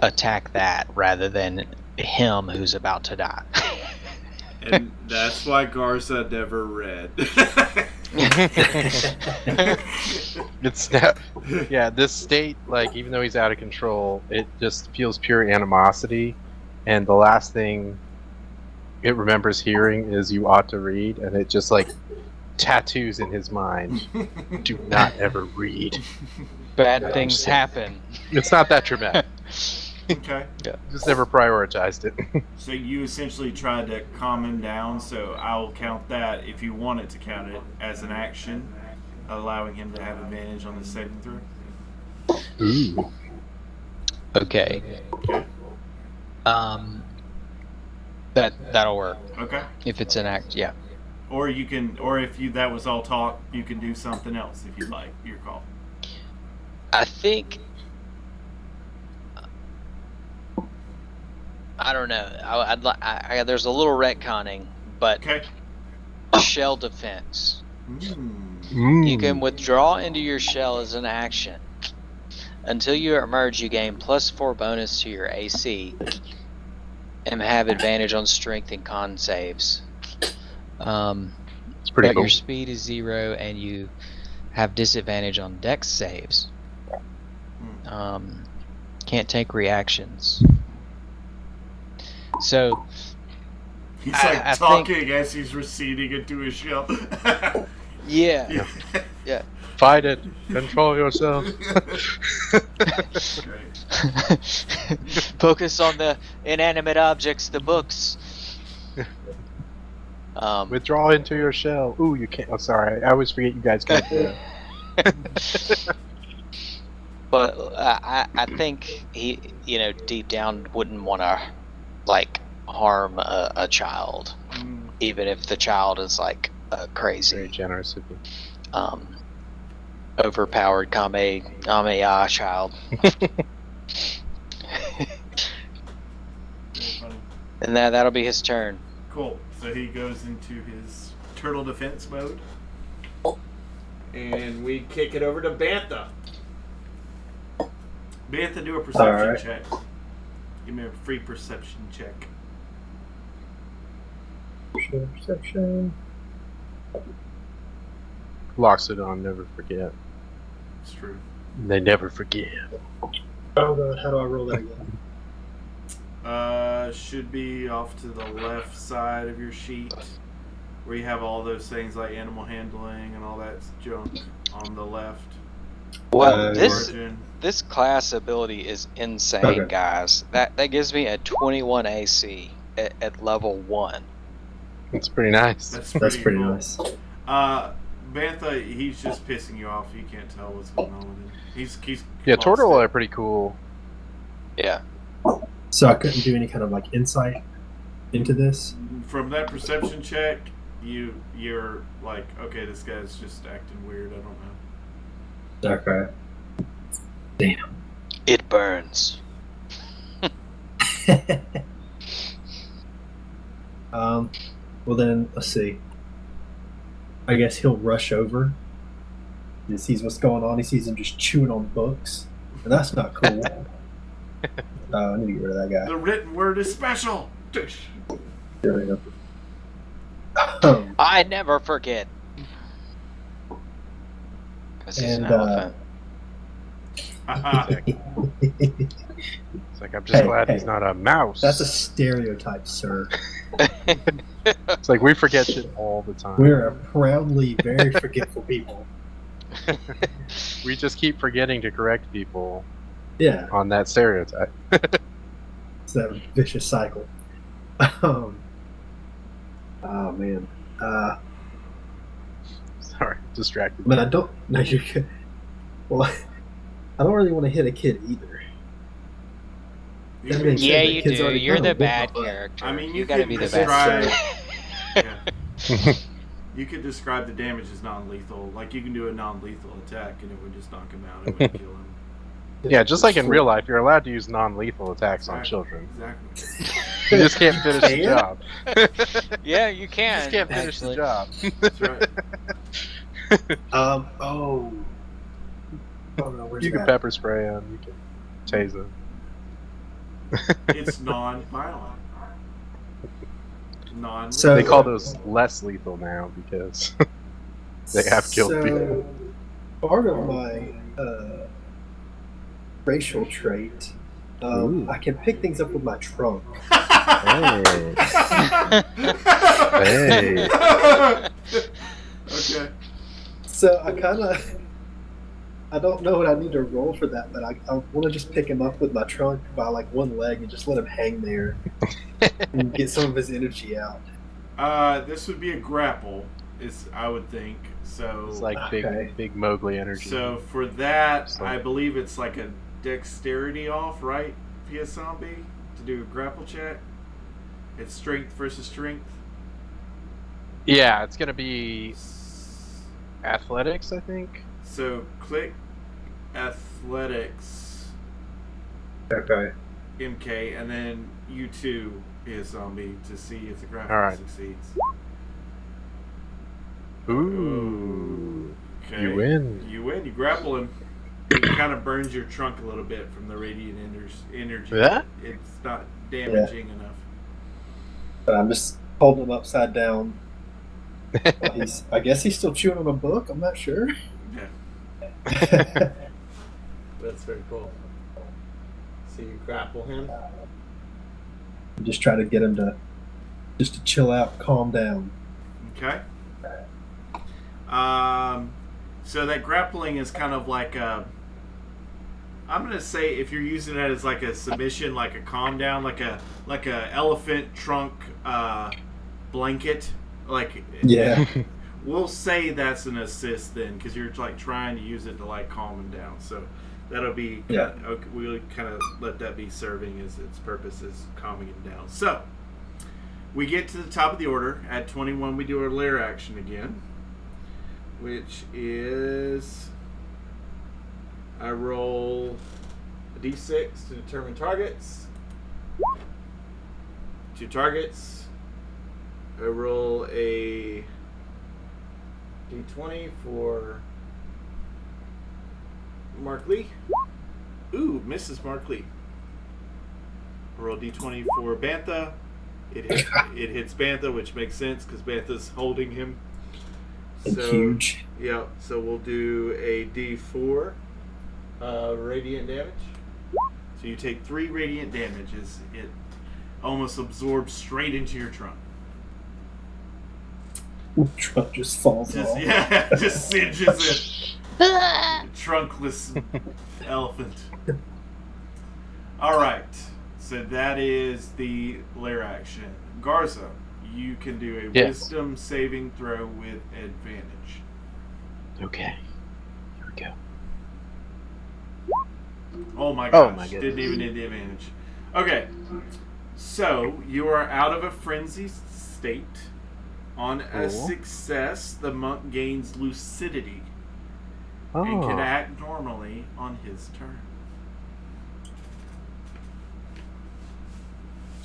Speaker 3: attack that rather than him who's about to die.
Speaker 1: And that's why Garza never read.
Speaker 2: It's not, this state, like, even though he's out of control, it just feels pure animosity, and the last thing it remembers hearing is "you ought to read," and it just like tattoos in his mind. Do not ever read.
Speaker 3: Bad things happen.
Speaker 2: It's not that dramatic.
Speaker 1: Okay.
Speaker 2: Yeah, just never prioritized it.
Speaker 1: So you essentially tried to calm him down, so I'll count that, if you wanted to count it, as an action, allowing him to have advantage on the saving throw.
Speaker 2: Ooh.
Speaker 3: Okay. That'll work.
Speaker 1: Okay.
Speaker 3: If it's an act, yeah.
Speaker 1: Or you can, or if you that was all talk, you can do something else if you'd like. Your call.
Speaker 3: I think. I don't know. There's a little retconning, but
Speaker 1: Okay.
Speaker 3: shell defense.
Speaker 1: Mm.
Speaker 3: You can withdraw into your shell as an action. Until you emerge, you gain +4 bonus to your AC and have advantage on strength and con saves.
Speaker 2: It's pretty
Speaker 3: But
Speaker 2: cool.
Speaker 3: your speed is 0 and you have disadvantage on dex saves. Can't take reactions. So
Speaker 1: He's
Speaker 3: I
Speaker 1: like talking as he's receding into his shell.
Speaker 3: yeah.
Speaker 2: Fight it. Control yourself.
Speaker 1: Great.
Speaker 3: Focus on the inanimate objects, the books.
Speaker 2: Withdraw into your shell. Ooh, you can't. Oh, sorry. I always forget you guys can't do that.
Speaker 3: But I think he, deep down wouldn't want to, harm a child, even if the child is
Speaker 2: Very
Speaker 3: crazy,
Speaker 2: generous of you.
Speaker 3: overpowered Kamehameha child.
Speaker 1: Very funny.
Speaker 3: And that'll be his turn.
Speaker 1: Cool. So he goes into his turtle defense mode. And we kick it over to Bantha. Bantha, do a perception
Speaker 4: Alright.
Speaker 1: check. Give me a free perception check.
Speaker 4: Perception.
Speaker 2: Locks it on. Never forget.
Speaker 1: It's true.
Speaker 2: They never forget.
Speaker 4: Oh god, how do I roll that again?
Speaker 1: Should be off to the left side of your sheet, where you have all those things like animal handling and all that junk on the left.
Speaker 3: Well, this
Speaker 1: Margin.
Speaker 3: this class ability is insane,
Speaker 4: Okay.
Speaker 3: guys. That gives me a 21 AC at level 1.
Speaker 2: It's pretty nice.
Speaker 1: That's
Speaker 4: That's pretty
Speaker 1: cool.
Speaker 4: nice.
Speaker 1: Bantha, he's just pissing you off. You can't tell what's going on with him. He's
Speaker 2: Yeah,
Speaker 1: lost
Speaker 2: Tortola
Speaker 1: it.
Speaker 2: are pretty cool.
Speaker 3: Yeah.
Speaker 4: So I couldn't do any kind of insight into this.
Speaker 1: From that perception check, you're like, okay, this guy's just acting weird. I don't know.
Speaker 4: Okay. Damn.
Speaker 3: It burns.
Speaker 4: Well then, let's see. I guess he'll rush over. He sees what's going on. He sees him just chewing on books, and that's not cool. I need to get rid of that guy.
Speaker 1: The written word is special. Dish.
Speaker 4: There we go.
Speaker 3: I never forget. 'Cause he's an
Speaker 4: And,
Speaker 3: elephant.
Speaker 2: It's like, I'm just
Speaker 4: Hey,
Speaker 2: glad
Speaker 4: hey.
Speaker 2: he's not a mouse.
Speaker 4: That's a stereotype, sir.
Speaker 2: It's like we forget shit all the time.
Speaker 4: We're a proudly very forgetful people.
Speaker 2: We just keep forgetting to correct people
Speaker 4: Yeah,
Speaker 2: on that stereotype.
Speaker 4: it's that vicious cycle. Oh man.
Speaker 2: Sorry, distracted.
Speaker 4: But I don't. No, you're good. Well, I don't really want to hit a kid either.
Speaker 1: You
Speaker 4: makes
Speaker 3: Yeah,
Speaker 4: sense.
Speaker 3: you
Speaker 4: Kids
Speaker 3: do.
Speaker 4: already
Speaker 3: You're
Speaker 4: kinda
Speaker 3: the
Speaker 4: whip
Speaker 3: bad
Speaker 4: my butt.
Speaker 3: character.
Speaker 1: I mean,
Speaker 3: you gotta
Speaker 1: could
Speaker 3: be the
Speaker 1: describe.
Speaker 3: bad.
Speaker 1: Yeah. You could describe the damage as non-lethal. Like you can do a non-lethal attack and it would just knock him out. It wouldn't kill him.
Speaker 2: Yeah, just like in real life, you're allowed to use non-lethal attacks on children.
Speaker 1: Exactly.
Speaker 2: You just can't finish the
Speaker 4: Yeah.
Speaker 2: job.
Speaker 3: Yeah, you
Speaker 2: You
Speaker 3: can.
Speaker 2: just can't finish
Speaker 3: actually.
Speaker 2: the job.
Speaker 1: That's right.
Speaker 4: Oh. Oh no, where's
Speaker 2: You can
Speaker 4: that?
Speaker 2: pepper spray him. You can tase him.
Speaker 1: It's non-violent. Non.
Speaker 4: So-
Speaker 2: They call those less lethal now because they have killed people.
Speaker 4: Part of my racial trait,
Speaker 2: Ooh.
Speaker 4: I can pick things up with my trunk.
Speaker 2: Hey. Hey.
Speaker 1: Okay.
Speaker 4: So I don't know what I need to roll for that, but I want to just pick him up with my trunk by one leg and just let him hang there and get some of his energy out.
Speaker 1: This would be a grapple, I would think. So.
Speaker 2: It's like
Speaker 4: Okay.
Speaker 2: big Mowgli energy.
Speaker 1: So for that,
Speaker 2: So-
Speaker 1: I believe it's like a dexterity off, right? Via zombie to do a grapple check. It's strength versus strength.
Speaker 2: Yeah, it's gonna be athletics, I think.
Speaker 1: So click athletics,
Speaker 4: Okay.
Speaker 1: MK, and then U2 is zombie to see if the grapple
Speaker 2: Alright.
Speaker 1: succeeds.
Speaker 2: Ooh.
Speaker 1: Okay.
Speaker 2: You win.
Speaker 1: You win. You grapple him. It kind of burns your trunk a little bit from the radiant energy.
Speaker 2: Yeah?
Speaker 1: It's not damaging enough.
Speaker 4: But I'm just holding him upside down. Well, I guess he's still chewing on a book. I'm not sure.
Speaker 1: Yeah. That's very cool. So you grapple him.
Speaker 4: Just try to get him to chill out, calm down.
Speaker 1: Okay. So that grappling is kind of like a. I'm gonna say if you're using it as like a submission, like a calm down, like a elephant trunk blanket, like
Speaker 4: Yeah.
Speaker 1: We'll say that's an assist then, because you're like trying to use it to like calm him down. So that'll be we'll kind of let that be serving as its purpose is calming him down. So we get to the top of the order at 21. We do our lair action again, which is I roll a d6 to determine targets. 2 targets. I roll a d20 for Mark Lee. Ooh, misses Mark Lee. I roll d20 for Bantha. It hits Bantha, which makes sense because Bantha's holding him.
Speaker 4: And huge.
Speaker 1: Yeah, so we'll do a d4 radiant damage. So you take 3 radiant damages. It almost absorbs straight into your trunk.
Speaker 4: Trunk just falls off.
Speaker 1: Yeah, just singes it. Trunkless elephant. Alright, so that is the lair action. Garza, you can do a wisdom saving throw with advantage.
Speaker 2: Okay. Here we go.
Speaker 1: Oh my
Speaker 2: Oh
Speaker 1: gosh,
Speaker 2: my goodness.
Speaker 1: didn't even need the advantage. Okay, so you are out of a frenzy state. On a success, the monk gains lucidity and can act normally on his turn.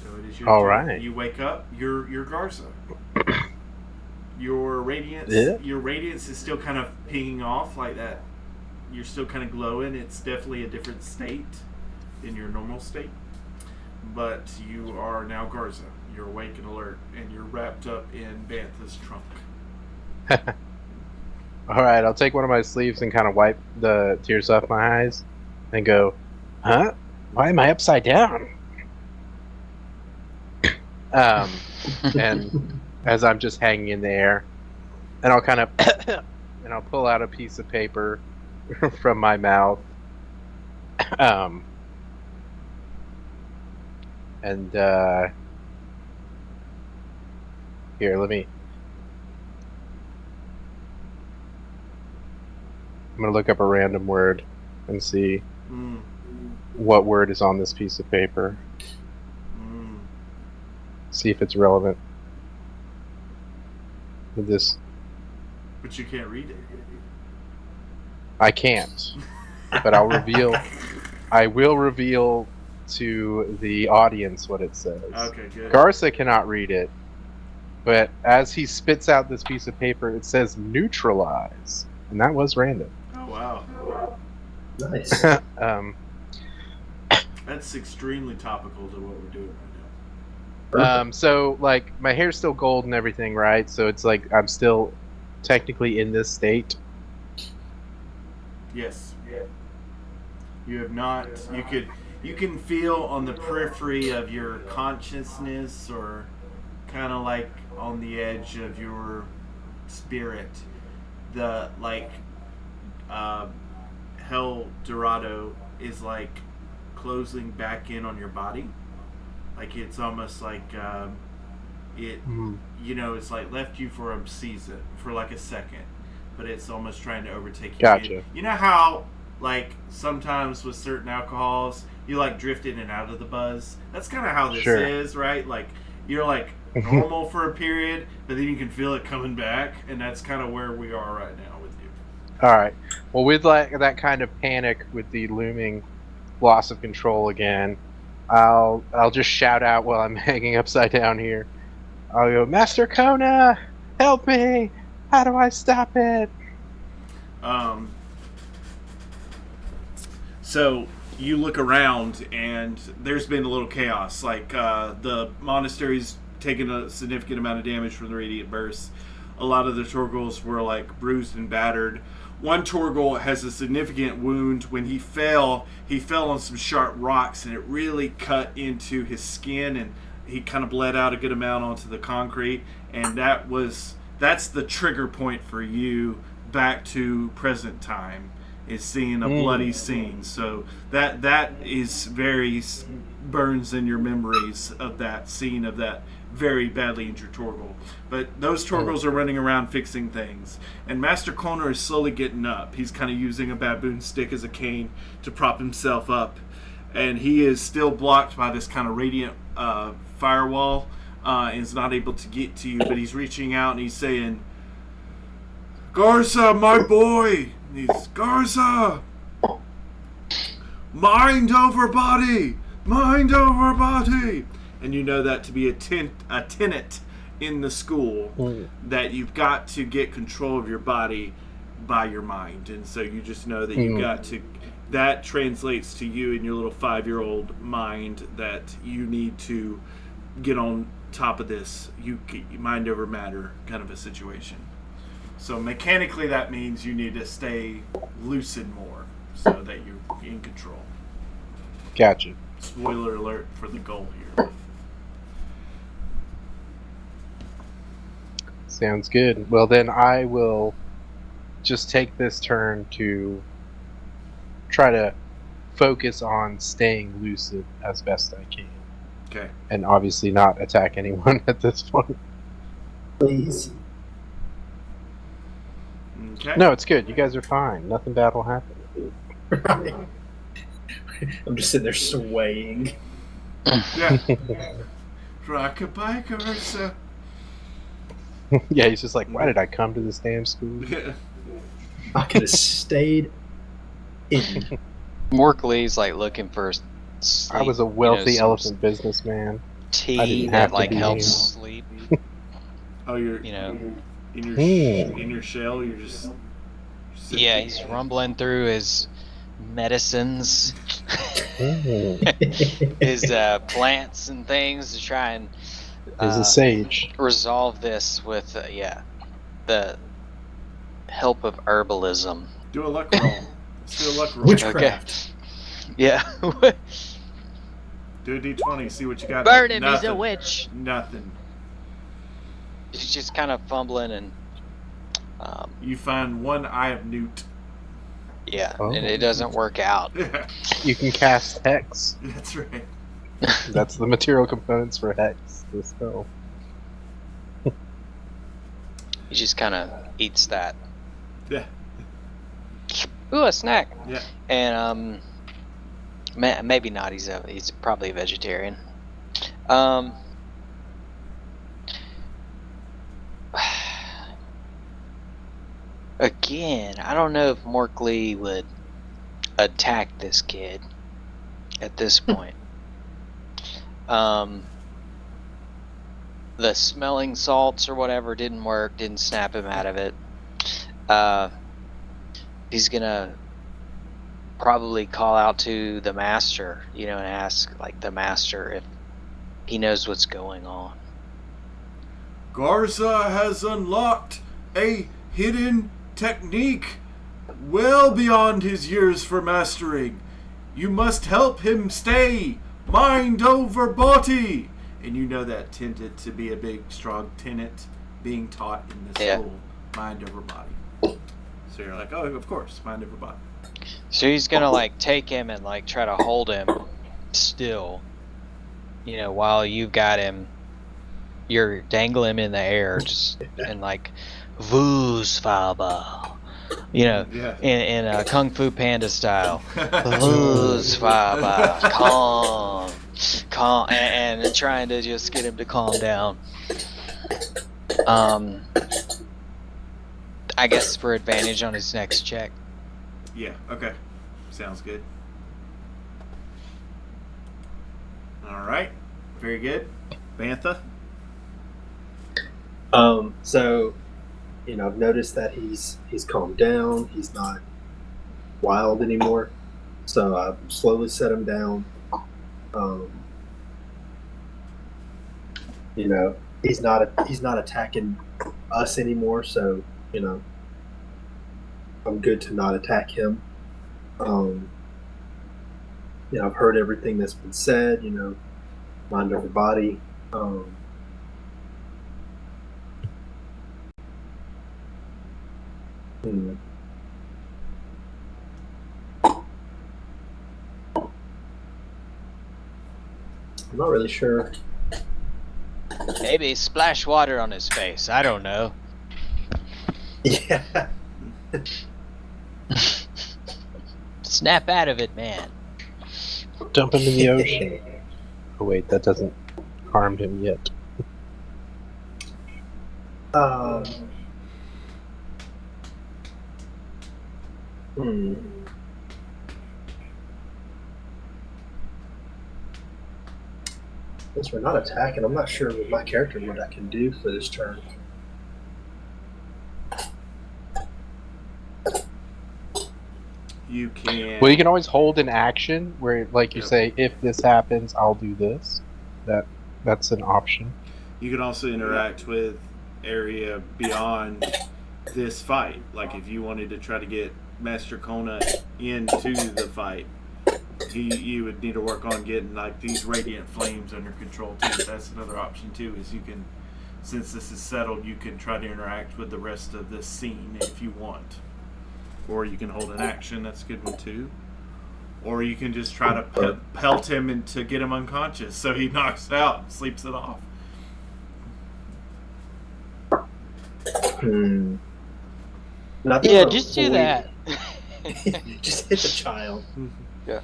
Speaker 1: So it is your
Speaker 2: All
Speaker 1: turn.
Speaker 2: right.
Speaker 1: You wake up. You're Garza. Your radiance.
Speaker 2: Yeah.
Speaker 1: Your radiance is still kind of pinging off like that. You're still kind of glowing. It's definitely a different state than your normal state. But you are now Garza. You're awake and alert, and you're wrapped up in Bantha's trunk.
Speaker 2: Alright, I'll take one of my sleeves and kind of wipe the tears off my eyes and go, huh? Why am I upside down? And as I'm just hanging in the air, and I'll kind of, and I'll pull out a piece of paper from my mouth. And here, I'm gonna look up a random word and see what word is on this piece of paper. See if it's relevant with this.
Speaker 1: But you can't read it.
Speaker 2: I can't, but I'll reveal. I will reveal to the audience what it says.
Speaker 1: Okay, good.
Speaker 2: Garsa cannot read it, but as he spits out this piece of paper, it says neutralize, and that was random.
Speaker 1: Oh wow.
Speaker 4: Nice.
Speaker 1: That's extremely topical to what we're doing right now.
Speaker 2: So like my hair's still gold and everything, right? So it's like I'm still technically in this state.
Speaker 1: Yes. You have not. You can feel on the periphery of your consciousness, or kind of like on the edge of your spirit, the like Hell Dorado is like closing back in on your body. Like it's almost like it's like left you for a season, for like a second, but it's almost trying to overtake you.
Speaker 2: Gotcha.
Speaker 1: You know how like sometimes with certain alcohols you like drift in and out of the buzz? That's kind of how this is, right? Like you're like normal for a period, but then you can feel it coming back, and that's kind of where we are right now with you.
Speaker 2: All right. Well, with like that kind of panic with the looming loss of control again, I'll just shout out while I'm hanging upside down here. I'll go, Master Kona, help me! How do I stop it?
Speaker 1: So you look around, and there's been a little chaos. Like the monastery's taken a significant amount of damage from the radiant burst. A lot of the Torgals were like bruised and battered. One Torgal has a significant wound. When he fell on some sharp rocks, and it really cut into his skin, and he kind of bled out a good amount onto the concrete. And that's the trigger point for you back to present time, is seeing a bloody scene. So that is very burns in your memories of that scene of that very badly injured Torgal. But those Torgals are running around fixing things. And Master Kona is slowly getting up. He's kind of using a baboon stick as a cane to prop himself up. And he is still blocked by this kind of radiant firewall. And is not able to get to you. But he's reaching out and he's saying, Garsa, my boy! And he's, Garsa! Mind over body! Mind over body! And you know that to be a tenet in the school, that you've got to get control of your body by your mind. And so you just know that you've got to, that translates to you in your little 5-year-old mind that you need to get on top of this. You mind over matter kind of a situation. So mechanically that means you need to stay lucid more so that you're in control.
Speaker 2: Gotcha.
Speaker 1: Spoiler alert for the goal here.
Speaker 2: Sounds good. Well, then I will just take this turn to try to focus on staying lucid as best I can.
Speaker 1: Okay.
Speaker 2: And obviously not attack anyone at this point.
Speaker 4: Please.
Speaker 1: Okay.
Speaker 2: No, it's good. You guys are fine. Nothing bad will happen.
Speaker 4: Right. I'm just sitting there swaying.
Speaker 1: Yeah. Rock-a-bye, Garsa.
Speaker 2: Yeah, he's just like, why did I come to this damn school?
Speaker 1: Yeah.
Speaker 4: I could have stayed in.
Speaker 3: Morkley's like looking for sleep,
Speaker 2: I was a wealthy
Speaker 3: some
Speaker 2: elephant businessman. I
Speaker 3: tea
Speaker 2: didn't have
Speaker 3: that
Speaker 2: to
Speaker 3: like
Speaker 2: be
Speaker 3: helps
Speaker 2: here.
Speaker 3: sleep.
Speaker 1: Oh, you're
Speaker 3: You know,
Speaker 1: in your shell. You're just sitting.
Speaker 3: yeah, he's rumbling through his medicines, his plants and things to try and
Speaker 2: He's a sage.
Speaker 3: resolve this with the help of herbalism.
Speaker 1: Do a luck roll. Let's do a luck roll.
Speaker 4: Witchcraft.
Speaker 3: Yeah.
Speaker 1: Do a d20. See what you got.
Speaker 3: Burn him, he's
Speaker 1: Nothing.
Speaker 3: a witch.
Speaker 1: Nothing.
Speaker 3: He's just kind of fumbling and
Speaker 1: You find one eye of newt.
Speaker 3: yeah,
Speaker 2: Oh.
Speaker 3: and it doesn't work out.
Speaker 1: Yeah,
Speaker 2: You can cast Hex.
Speaker 1: that's right.
Speaker 2: That's the material components for Hex. The spell.
Speaker 3: He just kind of eats that.
Speaker 1: Yeah.
Speaker 3: Ooh, a snack.
Speaker 1: Yeah.
Speaker 3: And maybe not. He's probably a vegetarian. Again, I don't know if Morkley would attack this kid at this point. The smelling salts or whatever didn't work, didn't snap him out of it. He's gonna probably call out to the master, and ask like the master if he knows what's going on.
Speaker 1: Garza has unlocked a hidden technique well beyond his years for mastering. You must help him stay mind over body. And you know that tended to be a big, strong tenet being taught in this school. Mind over body. So you're like, oh, of course, mind over body.
Speaker 3: So he's gonna like take him and like try to hold him still, while you've got him. You're dangling him in the air, just and like, Voo's Faba,
Speaker 1: Yeah.
Speaker 3: in Kung Fu Panda style. Voo's Faba, calm. calm and trying to just get him to calm down. I guess for advantage on his next check.
Speaker 1: Yeah, okay. Sounds good. Alright. Very good. Bantha?
Speaker 4: So, I've noticed that he's calmed down. He's not wild anymore. So I've slowly set him down. He's not attacking us anymore. So, I'm good to not attack him. I've heard everything that's been said. Mind over body. I'm not really sure.
Speaker 3: Maybe splash water on his face. I don't know.
Speaker 4: Yeah.
Speaker 3: Snap out of it, man.
Speaker 2: Dump him in the ocean. Oh wait, that doesn't harm him yet.
Speaker 4: Since we're not attacking, I'm not sure with my character what I can do for this turn.
Speaker 1: You can...
Speaker 2: Well, you can always hold an action where, like you say, if this happens, I'll do this. That's an option.
Speaker 1: You can also interact with area beyond this fight. Like if you wanted to try to get Master Kona into the fight, you would need to work on getting like these radiant flames under control too. That's another option too. Is you can, since this is settled, you can try to interact with the rest of this scene if you want. Or you can hold an action. That's a good one too. Or you can just try to pelt him and to get him unconscious so he knocks out and sleeps it off.
Speaker 3: Yeah, just do that.
Speaker 4: Just hit the child.
Speaker 3: Yeah.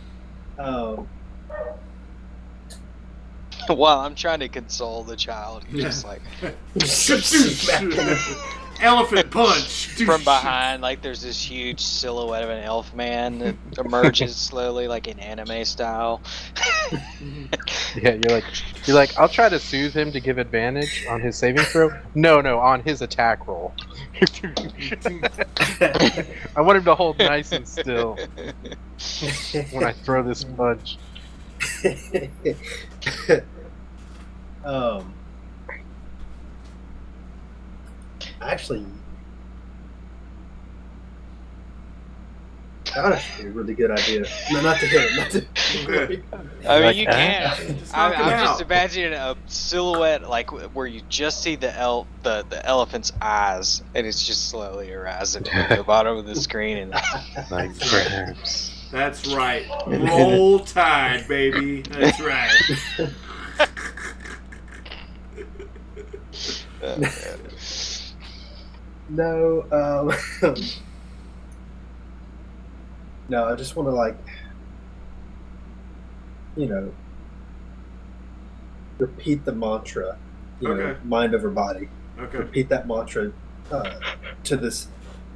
Speaker 3: While I'm trying to console the child, he's just like
Speaker 1: elephant punch
Speaker 3: from behind. Like there's this huge silhouette of an elf man that emerges slowly, like in anime style.
Speaker 2: Yeah, you're like, I'll try to soothe him to give advantage on his saving throw. No, on his attack roll. I want him to hold nice and still when I throw this punch.
Speaker 4: Actually, that would actually be a really good idea. No, not to hit him. Not to...
Speaker 3: I mean, you can. I'm
Speaker 1: out.
Speaker 3: just imagining a silhouette like where you just see the elephant's eyes, and it's just slowly arising at the bottom of the screen. And
Speaker 2: Like perhaps.
Speaker 1: That's right. Roll Tide, baby. That's right.
Speaker 4: No, no, I just want to repeat the mantra, mind over body.
Speaker 1: Okay.
Speaker 4: Repeat that mantra to this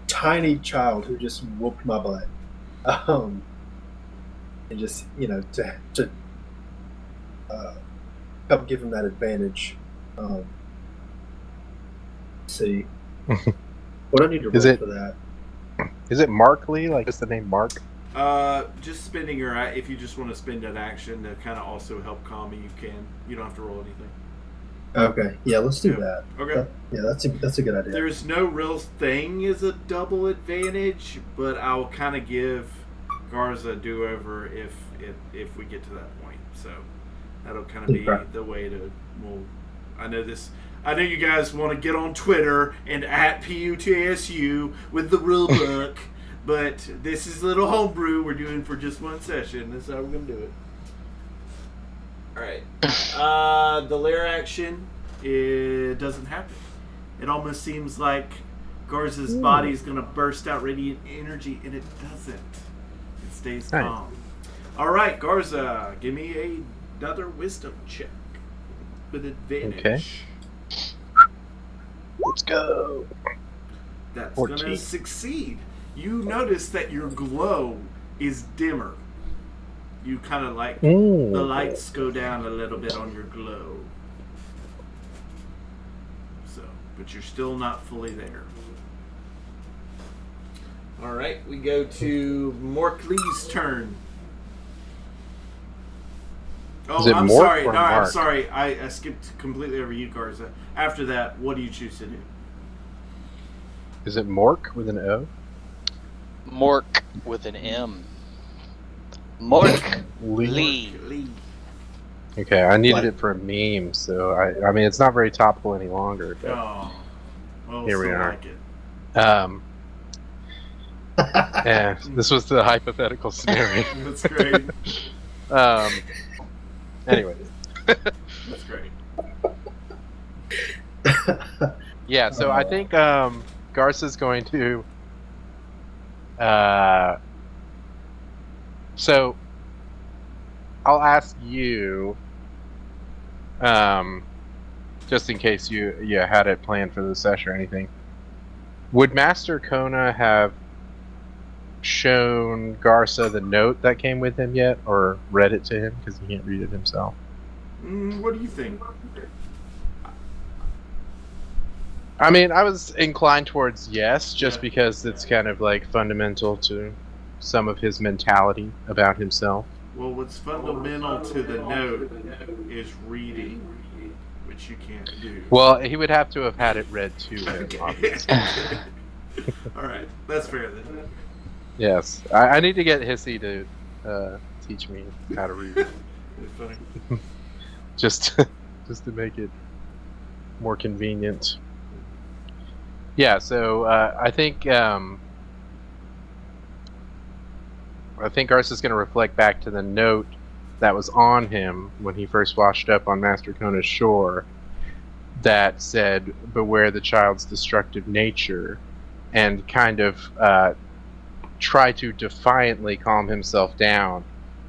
Speaker 4: tiny child who just whooped my butt, and just to help give him that advantage. See, what do I need to roll for that?
Speaker 2: Is it Mark Lee? Like, is the name Mark?
Speaker 1: Just spending your... If you just want to spend an action to kind of also help calm me, you can. You don't have to roll anything.
Speaker 4: Okay, yeah, let's do that.
Speaker 1: Okay.
Speaker 4: Yeah, that's a good idea.
Speaker 1: There's no real thing as a double advantage, but I'll kind of give Garza a do-over if we get to that point. So that'll kind of be the way to... Well, I know you guys want to get on Twitter and at PU2 with the rule book, but this is a little homebrew we're doing for just one session. That's how we're going to do it. Alright. The lair action, it doesn't happen. It almost seems like Garza's body is going to burst out radiant energy, and it doesn't. It stays calm. Alright, Garza, give me a another wisdom check with advantage.
Speaker 2: Okay. Let's go.
Speaker 1: That's
Speaker 2: 14.
Speaker 1: going to succeed. You notice that your glow is dimmer. You kind of like the lights go down a little bit on your glow. So, but you're still not fully there. All right, we go to Morkley's turn. Oh,
Speaker 2: Is it
Speaker 1: I'm
Speaker 2: Mork
Speaker 1: sorry.
Speaker 2: or
Speaker 1: No, I'm
Speaker 2: Mark?
Speaker 1: sorry. I skipped completely over you, Garza. After that, what do you choose to do?
Speaker 2: Is it Mork with an O?
Speaker 3: Mork with an M. Mork
Speaker 2: Lee.
Speaker 3: Lee.
Speaker 2: Okay, I needed
Speaker 4: Like-
Speaker 2: it for a meme, so I mean, it's not very topical any longer. But,
Speaker 1: Oh, well,
Speaker 2: Here we
Speaker 1: still
Speaker 2: are.
Speaker 1: like it.
Speaker 2: yeah, this was the hypothetical scenario.
Speaker 1: That's great.
Speaker 2: Anyway,
Speaker 1: That's great.
Speaker 2: yeah, so I think Garsa's going to. So I'll ask you, just in case you had it planned for the session or anything. Would Master Kona have shown Garsa the note that came with him yet, or read it to him because he can't read it himself?
Speaker 1: What do you think?
Speaker 2: I mean, I was inclined towards yes, just
Speaker 1: Yeah.
Speaker 2: because it's kind of like fundamental to some of his mentality about himself.
Speaker 1: Well, what's fundamental to the note is reading, which you can't do.
Speaker 2: Well, he would have to have had it read to him, obviously.
Speaker 1: All right, that's fair then.
Speaker 2: Yes, I need to get Hissy to teach me how to read,
Speaker 1: It's funny.
Speaker 2: just to make it more convenient. Yeah, so I think Garsa's going to reflect back to the note that was on him when he first washed up on Master Kona's shore that said, "Beware the child's destructive nature," and kind of try to defiantly calm himself down,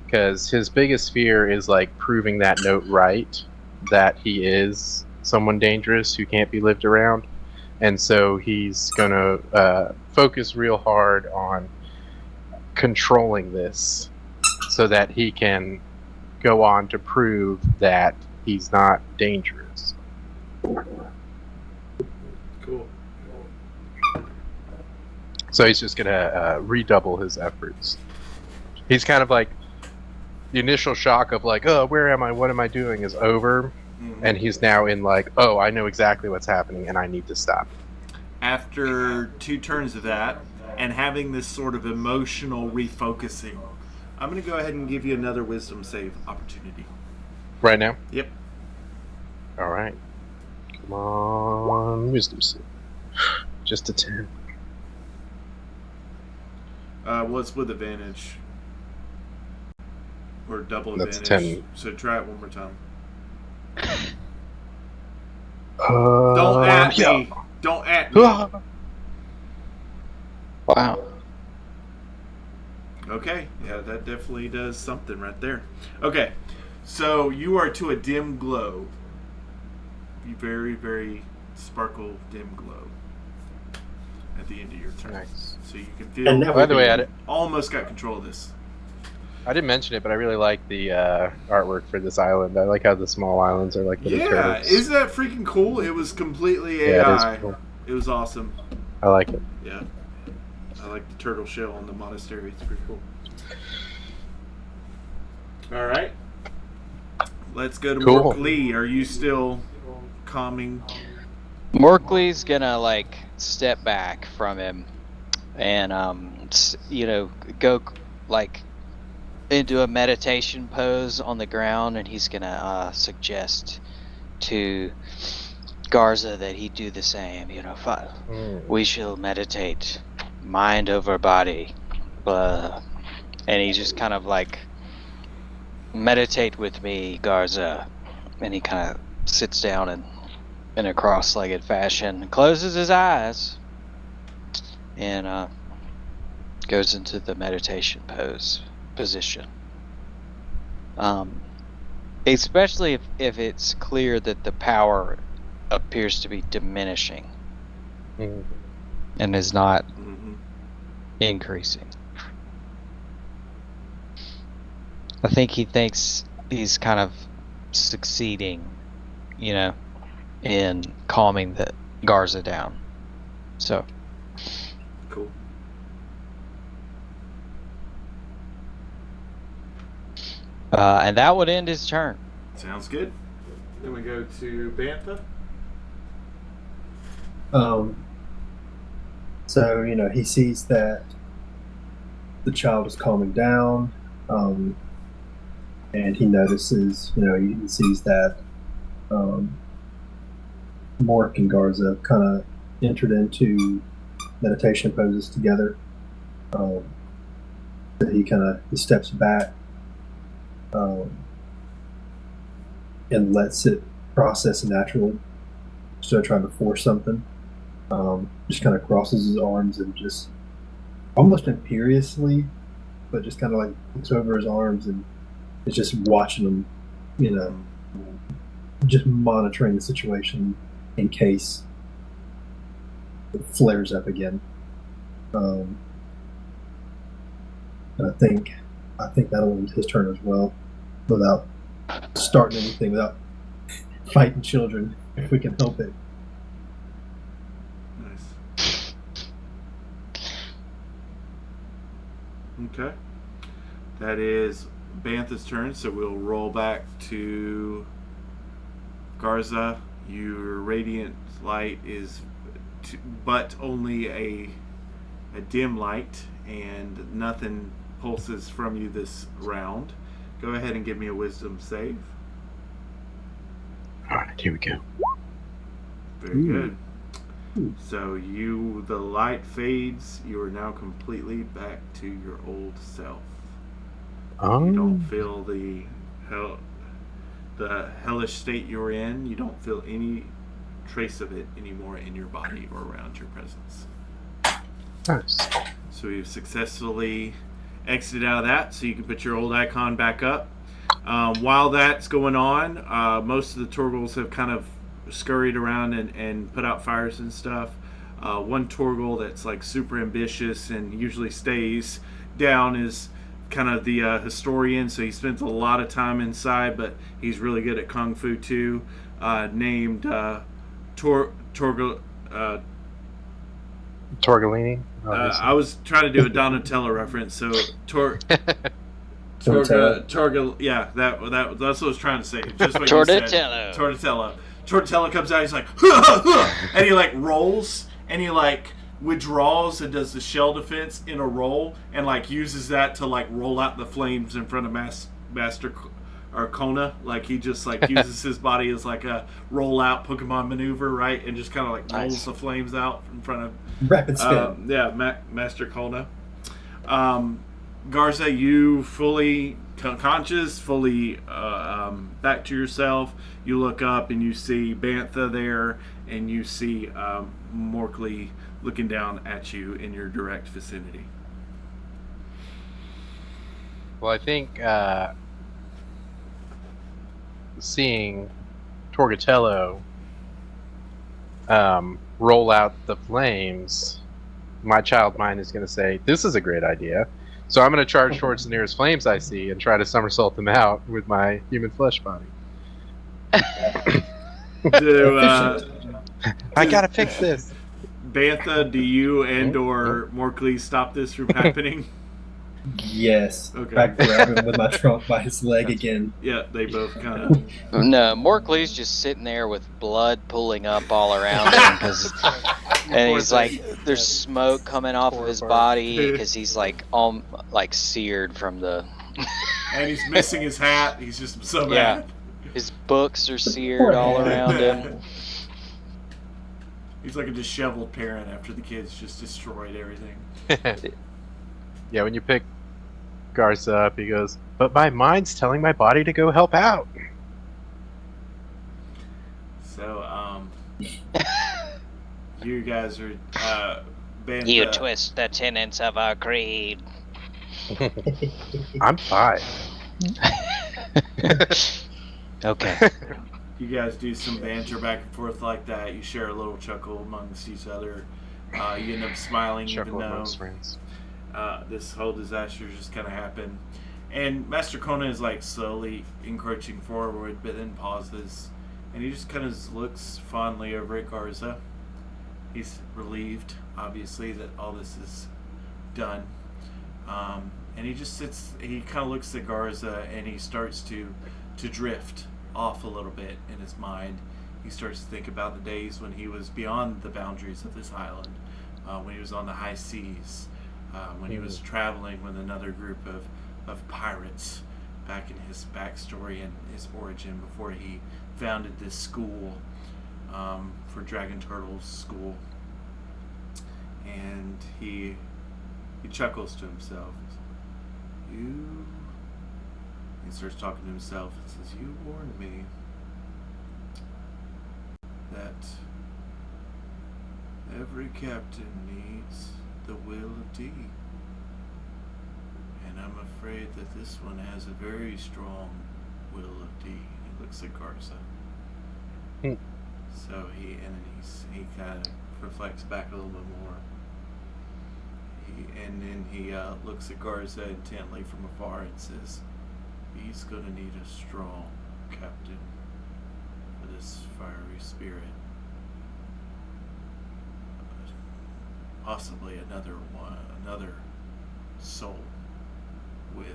Speaker 2: because his biggest fear is like proving that note right, that he is someone dangerous who can't be lived around. And so he's going to focus real hard on controlling this so that he can go on to prove that he's not dangerous.
Speaker 1: Cool.
Speaker 2: So he's just going to redouble his efforts. He's kind of like, the initial shock of like, oh, where am I? What am I doing is over.
Speaker 1: Mhm.
Speaker 2: And he's now in like, oh, I know exactly what's happening and I need to stop.
Speaker 1: After 2 turns of that, and having this sort of emotional refocusing, I'm going to go ahead and give you another wisdom save opportunity.
Speaker 2: Right now?
Speaker 1: Yep.
Speaker 2: All right. Come on, wisdom save. Just a 10.
Speaker 1: What's with advantage? Or double
Speaker 2: That's
Speaker 1: advantage.
Speaker 2: 10.
Speaker 1: So try it one more time.
Speaker 2: Don't
Speaker 1: Don't at me. Don't at me.
Speaker 3: Wow.
Speaker 1: Okay, yeah, that definitely does something right there. Okay, so you are to a dim glow. You very, very sparkle dim glow at the end of your turn.
Speaker 2: Nice.
Speaker 1: So you can
Speaker 4: And
Speaker 1: feel
Speaker 4: that
Speaker 2: By the way,
Speaker 1: almost got control of this.
Speaker 2: I didn't mention it, but I really like the artwork for this island. I like how the small islands are like little
Speaker 1: Yeah,
Speaker 2: turtles.
Speaker 1: isn't that freaking cool? It was completely
Speaker 2: Yeah,
Speaker 1: AI.
Speaker 2: it is cool.
Speaker 1: It was awesome.
Speaker 2: I like it.
Speaker 1: Yeah. I like the turtle shell on the monastery. It's pretty cool. All right. Let's go to
Speaker 2: Cool.
Speaker 1: Mark Lee. Are you still calming?
Speaker 3: Morkley's gonna like step back from him and go like into a meditation pose on the ground, and he's gonna suggest to Garza that he do the same. We shall meditate, mind over body, blah. And he just kind of like, meditate with me, Garza. And he kind of sits down in a cross-legged fashion, closes his eyes, and goes into the meditation position. Especially if it's clear that the power appears to be diminishing and is not increasing. I think he thinks he's kind of succeeding, in calming the Garza down. So.
Speaker 1: Cool.
Speaker 3: And that would end his turn.
Speaker 1: Sounds good. Then we go to Bantha.
Speaker 4: So, he sees that the child is calming down, and he notices, he sees that Mork and Garza kind of entered into meditation poses together. So he steps back and lets it process naturally instead of trying to force something. Just kind of crosses his arms and just almost imperiously, but just kind of like looks over his arms and is just watching them, just monitoring the situation in case it flares up again. And I think that'll end his turn as well, without starting anything, without fighting children, if we can help it.
Speaker 1: Nice. Okay. That is Bantha's turn, so we'll roll back to Garza. Your radiant light is but only a dim light, and nothing pulses from you this round. Go ahead and give me a wisdom save.
Speaker 2: Alright, here we go.
Speaker 1: Very good. So the light fades. You are now completely back to your old self. You don't feel the hellish state you're in. You don't feel any trace of it anymore in your body or around your presence.
Speaker 2: Nice.
Speaker 1: So you've successfully exited out of that, so you can put your old icon back up. While that's going on, most of the Torgals have kind of scurried around and put out fires and stuff. One Torgal that's like super ambitious and usually stays down is kind of the historian, so he spends a lot of time inside, but he's really good at Kung Fu too. Named Torgalini.
Speaker 2: I
Speaker 1: was trying to do a Donatello reference, so Torgal, yeah, that's what I was trying to say. Just what you said. Tortello. Tortello comes out, he's like, and he like rolls, and he like withdraws and does the shell defense in a roll, and like uses that to like roll out the flames in front of Master Kona. Like he just like uses his body as like a roll out Pokemon maneuver, right? And just kind of like rolls the flames out in front of
Speaker 4: rapid spin.
Speaker 1: Master Kona. Garza, you fully conscious, fully back to yourself. You look up and you see Bantha there, and you see Morkley looking down at you in your direct vicinity.
Speaker 2: Well, I think seeing Torgatello roll out the flames, my child mind is going to say, this is a great idea. So I'm going to charge towards the nearest flames I see and try to somersault them out with my human flesh body.
Speaker 1: I
Speaker 2: gotta fix this.
Speaker 1: Bantha, do you and or Morkley stop this from happening?
Speaker 4: Yes.
Speaker 1: Okay.
Speaker 4: I grab him with my trunk by his leg again.
Speaker 1: Yeah, they both kind of.
Speaker 3: No, Morkley's just sitting there with blood pooling up all around him, and he's like, there's smoke coming off of his body because he's like seared from the.
Speaker 1: And he's missing his hat. He's just so mad.
Speaker 3: His books are seared all around him.
Speaker 1: He's like a disheveled parent after the kids just destroyed everything.
Speaker 2: Yeah, when you pick Garza up, he goes, but my mind's telling my body to go help out.
Speaker 1: So, you guys are, Bantha.
Speaker 3: You twist the tenets of our creed.
Speaker 2: I'm 5.
Speaker 3: Okay.
Speaker 1: You guys do some banter back and forth like that. You share a little chuckle amongst each other. You end up smiling even
Speaker 2: Chuckle
Speaker 1: though
Speaker 2: amongst friends.
Speaker 1: this whole disaster just kind of happened. And Master Kona is like slowly encroaching forward, but then pauses. And he just kind of looks fondly over at Garza. He's relieved, obviously, that all this is done. And he just sits, he kind of looks at Garza and he starts to drift off a little bit in his mind. He starts to think about the days when he was beyond the boundaries of this island, when he was on the high seas, when he was traveling with another group of pirates back in his backstory and his origin before he founded this school for Dragon Turtles School. And he chuckles to himself. He starts talking to himself and says, "You warned me that every captain needs the will of D. And I'm afraid that this one has a very strong will of D." He looks at Garza. So he kind of reflects back a little bit more. And then he looks at Garza intently from afar and says, "He's going to need a strong captain for this fiery spirit. Possibly another soul with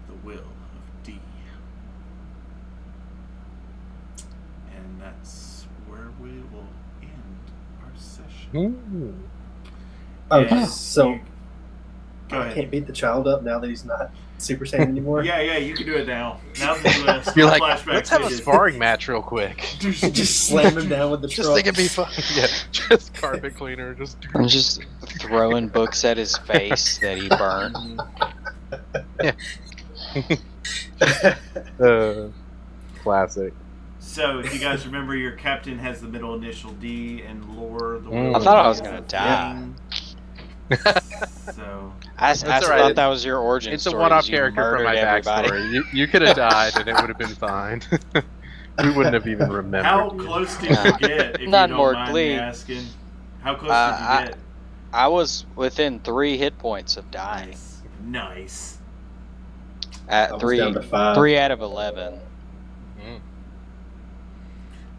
Speaker 1: the will of D." And that's where we will end our session.
Speaker 4: Okay, so
Speaker 1: Go
Speaker 4: I
Speaker 1: ahead.
Speaker 4: can't beat the child up now that he's not Super Saiyan anymore.
Speaker 1: Yeah, you can do it now. Now that the
Speaker 2: You're like,
Speaker 1: flashback
Speaker 2: let's have a
Speaker 1: ended.
Speaker 2: sparring match real quick.
Speaker 4: Just slam him down with the
Speaker 2: Just
Speaker 4: truck.
Speaker 2: think it'd be fun. Yeah, just carpet cleaner.
Speaker 3: I'm just throwing books at his face that he burned.
Speaker 2: Classic.
Speaker 1: So, if you guys remember, your captain has the middle initial D and lore. The
Speaker 2: Mm.
Speaker 1: will
Speaker 3: I
Speaker 1: of
Speaker 3: thought I
Speaker 1: D
Speaker 3: was
Speaker 1: is
Speaker 3: gonna
Speaker 1: the
Speaker 3: die.
Speaker 1: thing. So,
Speaker 3: I
Speaker 2: all right.
Speaker 3: thought that was your origin
Speaker 2: It's a
Speaker 3: story.
Speaker 2: one-off
Speaker 3: 'Cause you
Speaker 2: character from
Speaker 3: murdered
Speaker 2: my
Speaker 3: everybody.
Speaker 2: backstory. You could have died and it would have been fine. We wouldn't have even remembered.
Speaker 1: how
Speaker 2: you.
Speaker 1: close did you get? If
Speaker 3: Not
Speaker 1: you
Speaker 3: more
Speaker 1: don't mind
Speaker 3: glee.
Speaker 1: me asking, how close did you get?
Speaker 3: I was within 3 hit points of dying.
Speaker 1: Nice.
Speaker 3: At
Speaker 4: I was
Speaker 3: 3
Speaker 4: down to 5.
Speaker 3: 3 out of 11.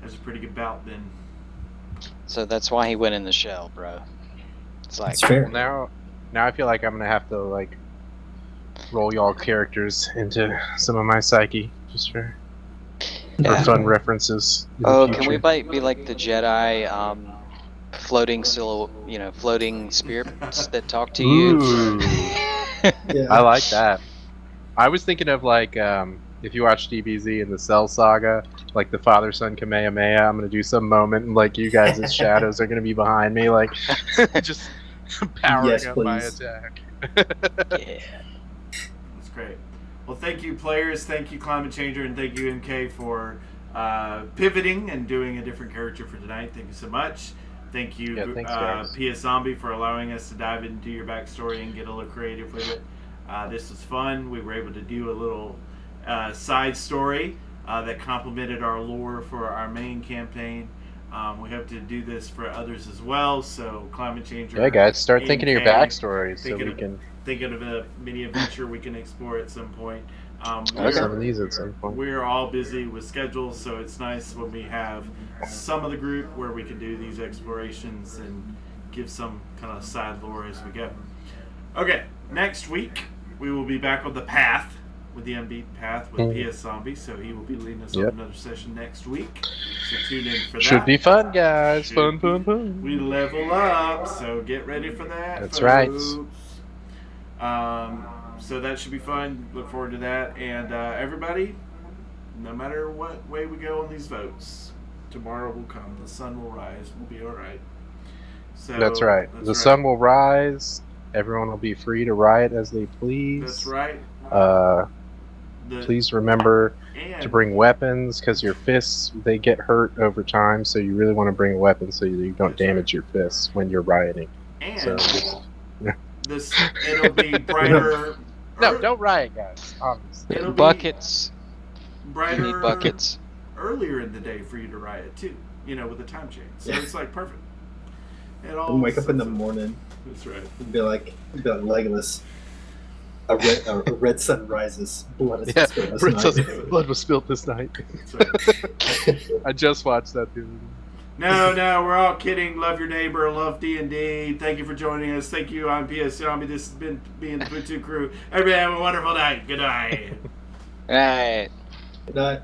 Speaker 1: That's a pretty good bout then.
Speaker 3: So that's why he went in the shell, bro. It's like,
Speaker 4: It's fair.
Speaker 2: Now I feel like I'm gonna have to like roll y'all characters into some of my psyche just for fun references. in the
Speaker 3: oh, can we
Speaker 2: future.
Speaker 3: be like the Jedi floating spirits that talk to you?
Speaker 2: Ooh,
Speaker 4: Yeah.
Speaker 2: I like that. I was thinking of like if you watch DBZ and the Cell Saga, like the father-son Kamehameha, I'm gonna do some moment and like you guys as shadows are gonna be behind me, like just powering
Speaker 4: Yes,
Speaker 2: up my
Speaker 4: please.
Speaker 2: attack.
Speaker 3: Yeah.
Speaker 1: That's great. Well, thank you, players. Thank you, Climate Changer, and thank you, MK, for pivoting and doing a different character for tonight. Thank you so much. Thank you,
Speaker 2: Yeah, thanks, guys.
Speaker 1: PS Zombie, for allowing us to dive into your backstory and get a little creative with it. This was fun. We were able to do a little side story that complemented our lore for our main campaign. We hope to do this for others as well. So, Climate Changer.
Speaker 2: Yeah, guys, start thinking of your
Speaker 1: MK,
Speaker 2: backstories so
Speaker 1: thinking
Speaker 2: we
Speaker 1: of-
Speaker 2: can
Speaker 1: Thinking of a mini adventure we can explore at some point.
Speaker 2: do some of these at some point.
Speaker 1: We're all busy with schedules, so it's nice when we have some of the group where we can do these explorations and give some kind of side lore as we go. Okay, next week we will be back on the path with the unbeaten path with PS Zombie, so he will be leading us on
Speaker 2: Yep.
Speaker 1: another session next week. So tune in for that.
Speaker 2: Should be fun, guys.
Speaker 1: Should
Speaker 2: Fun.
Speaker 1: We level up, so get ready for that.
Speaker 2: That's right.
Speaker 1: folks. So that should be fun. Look forward to that. And everybody, no matter what way we go on these votes, tomorrow will come. The sun will rise. We'll be all right. So
Speaker 2: That's right. The sun will rise. Everyone will be free to riot as they please.
Speaker 1: That's right.
Speaker 2: Please remember
Speaker 1: And
Speaker 2: to bring weapons because your fists they get hurt over time. So you really want to bring a weapon so you don't
Speaker 1: That's
Speaker 2: damage your fists when you're rioting.
Speaker 1: and
Speaker 2: So
Speaker 1: it'll be brighter.
Speaker 2: no, don't riot, guys. Obviously.
Speaker 1: It'll be-
Speaker 3: Buckets.
Speaker 1: brighter
Speaker 3: You need buckets.
Speaker 1: earlier in the day for you to ride it too. With the time change. So it's like perfect. It all
Speaker 4: And wake up in the
Speaker 1: sets
Speaker 4: morning
Speaker 1: That's right.
Speaker 4: and be like Legolas. A red sun rises. Blood is
Speaker 2: Yeah,
Speaker 4: spilled this
Speaker 2: Brit
Speaker 4: night.
Speaker 2: says blood was spilled this night.
Speaker 1: That's right.
Speaker 2: I just watched that the other day.
Speaker 1: No, we're all kidding. Love your neighbor. Love D&D. Thank you for joining us. Thank you. I'm PS Zombie. This has been being the PU2 Cru. Everybody have a wonderful night. Good night.
Speaker 3: All right.
Speaker 4: Good night.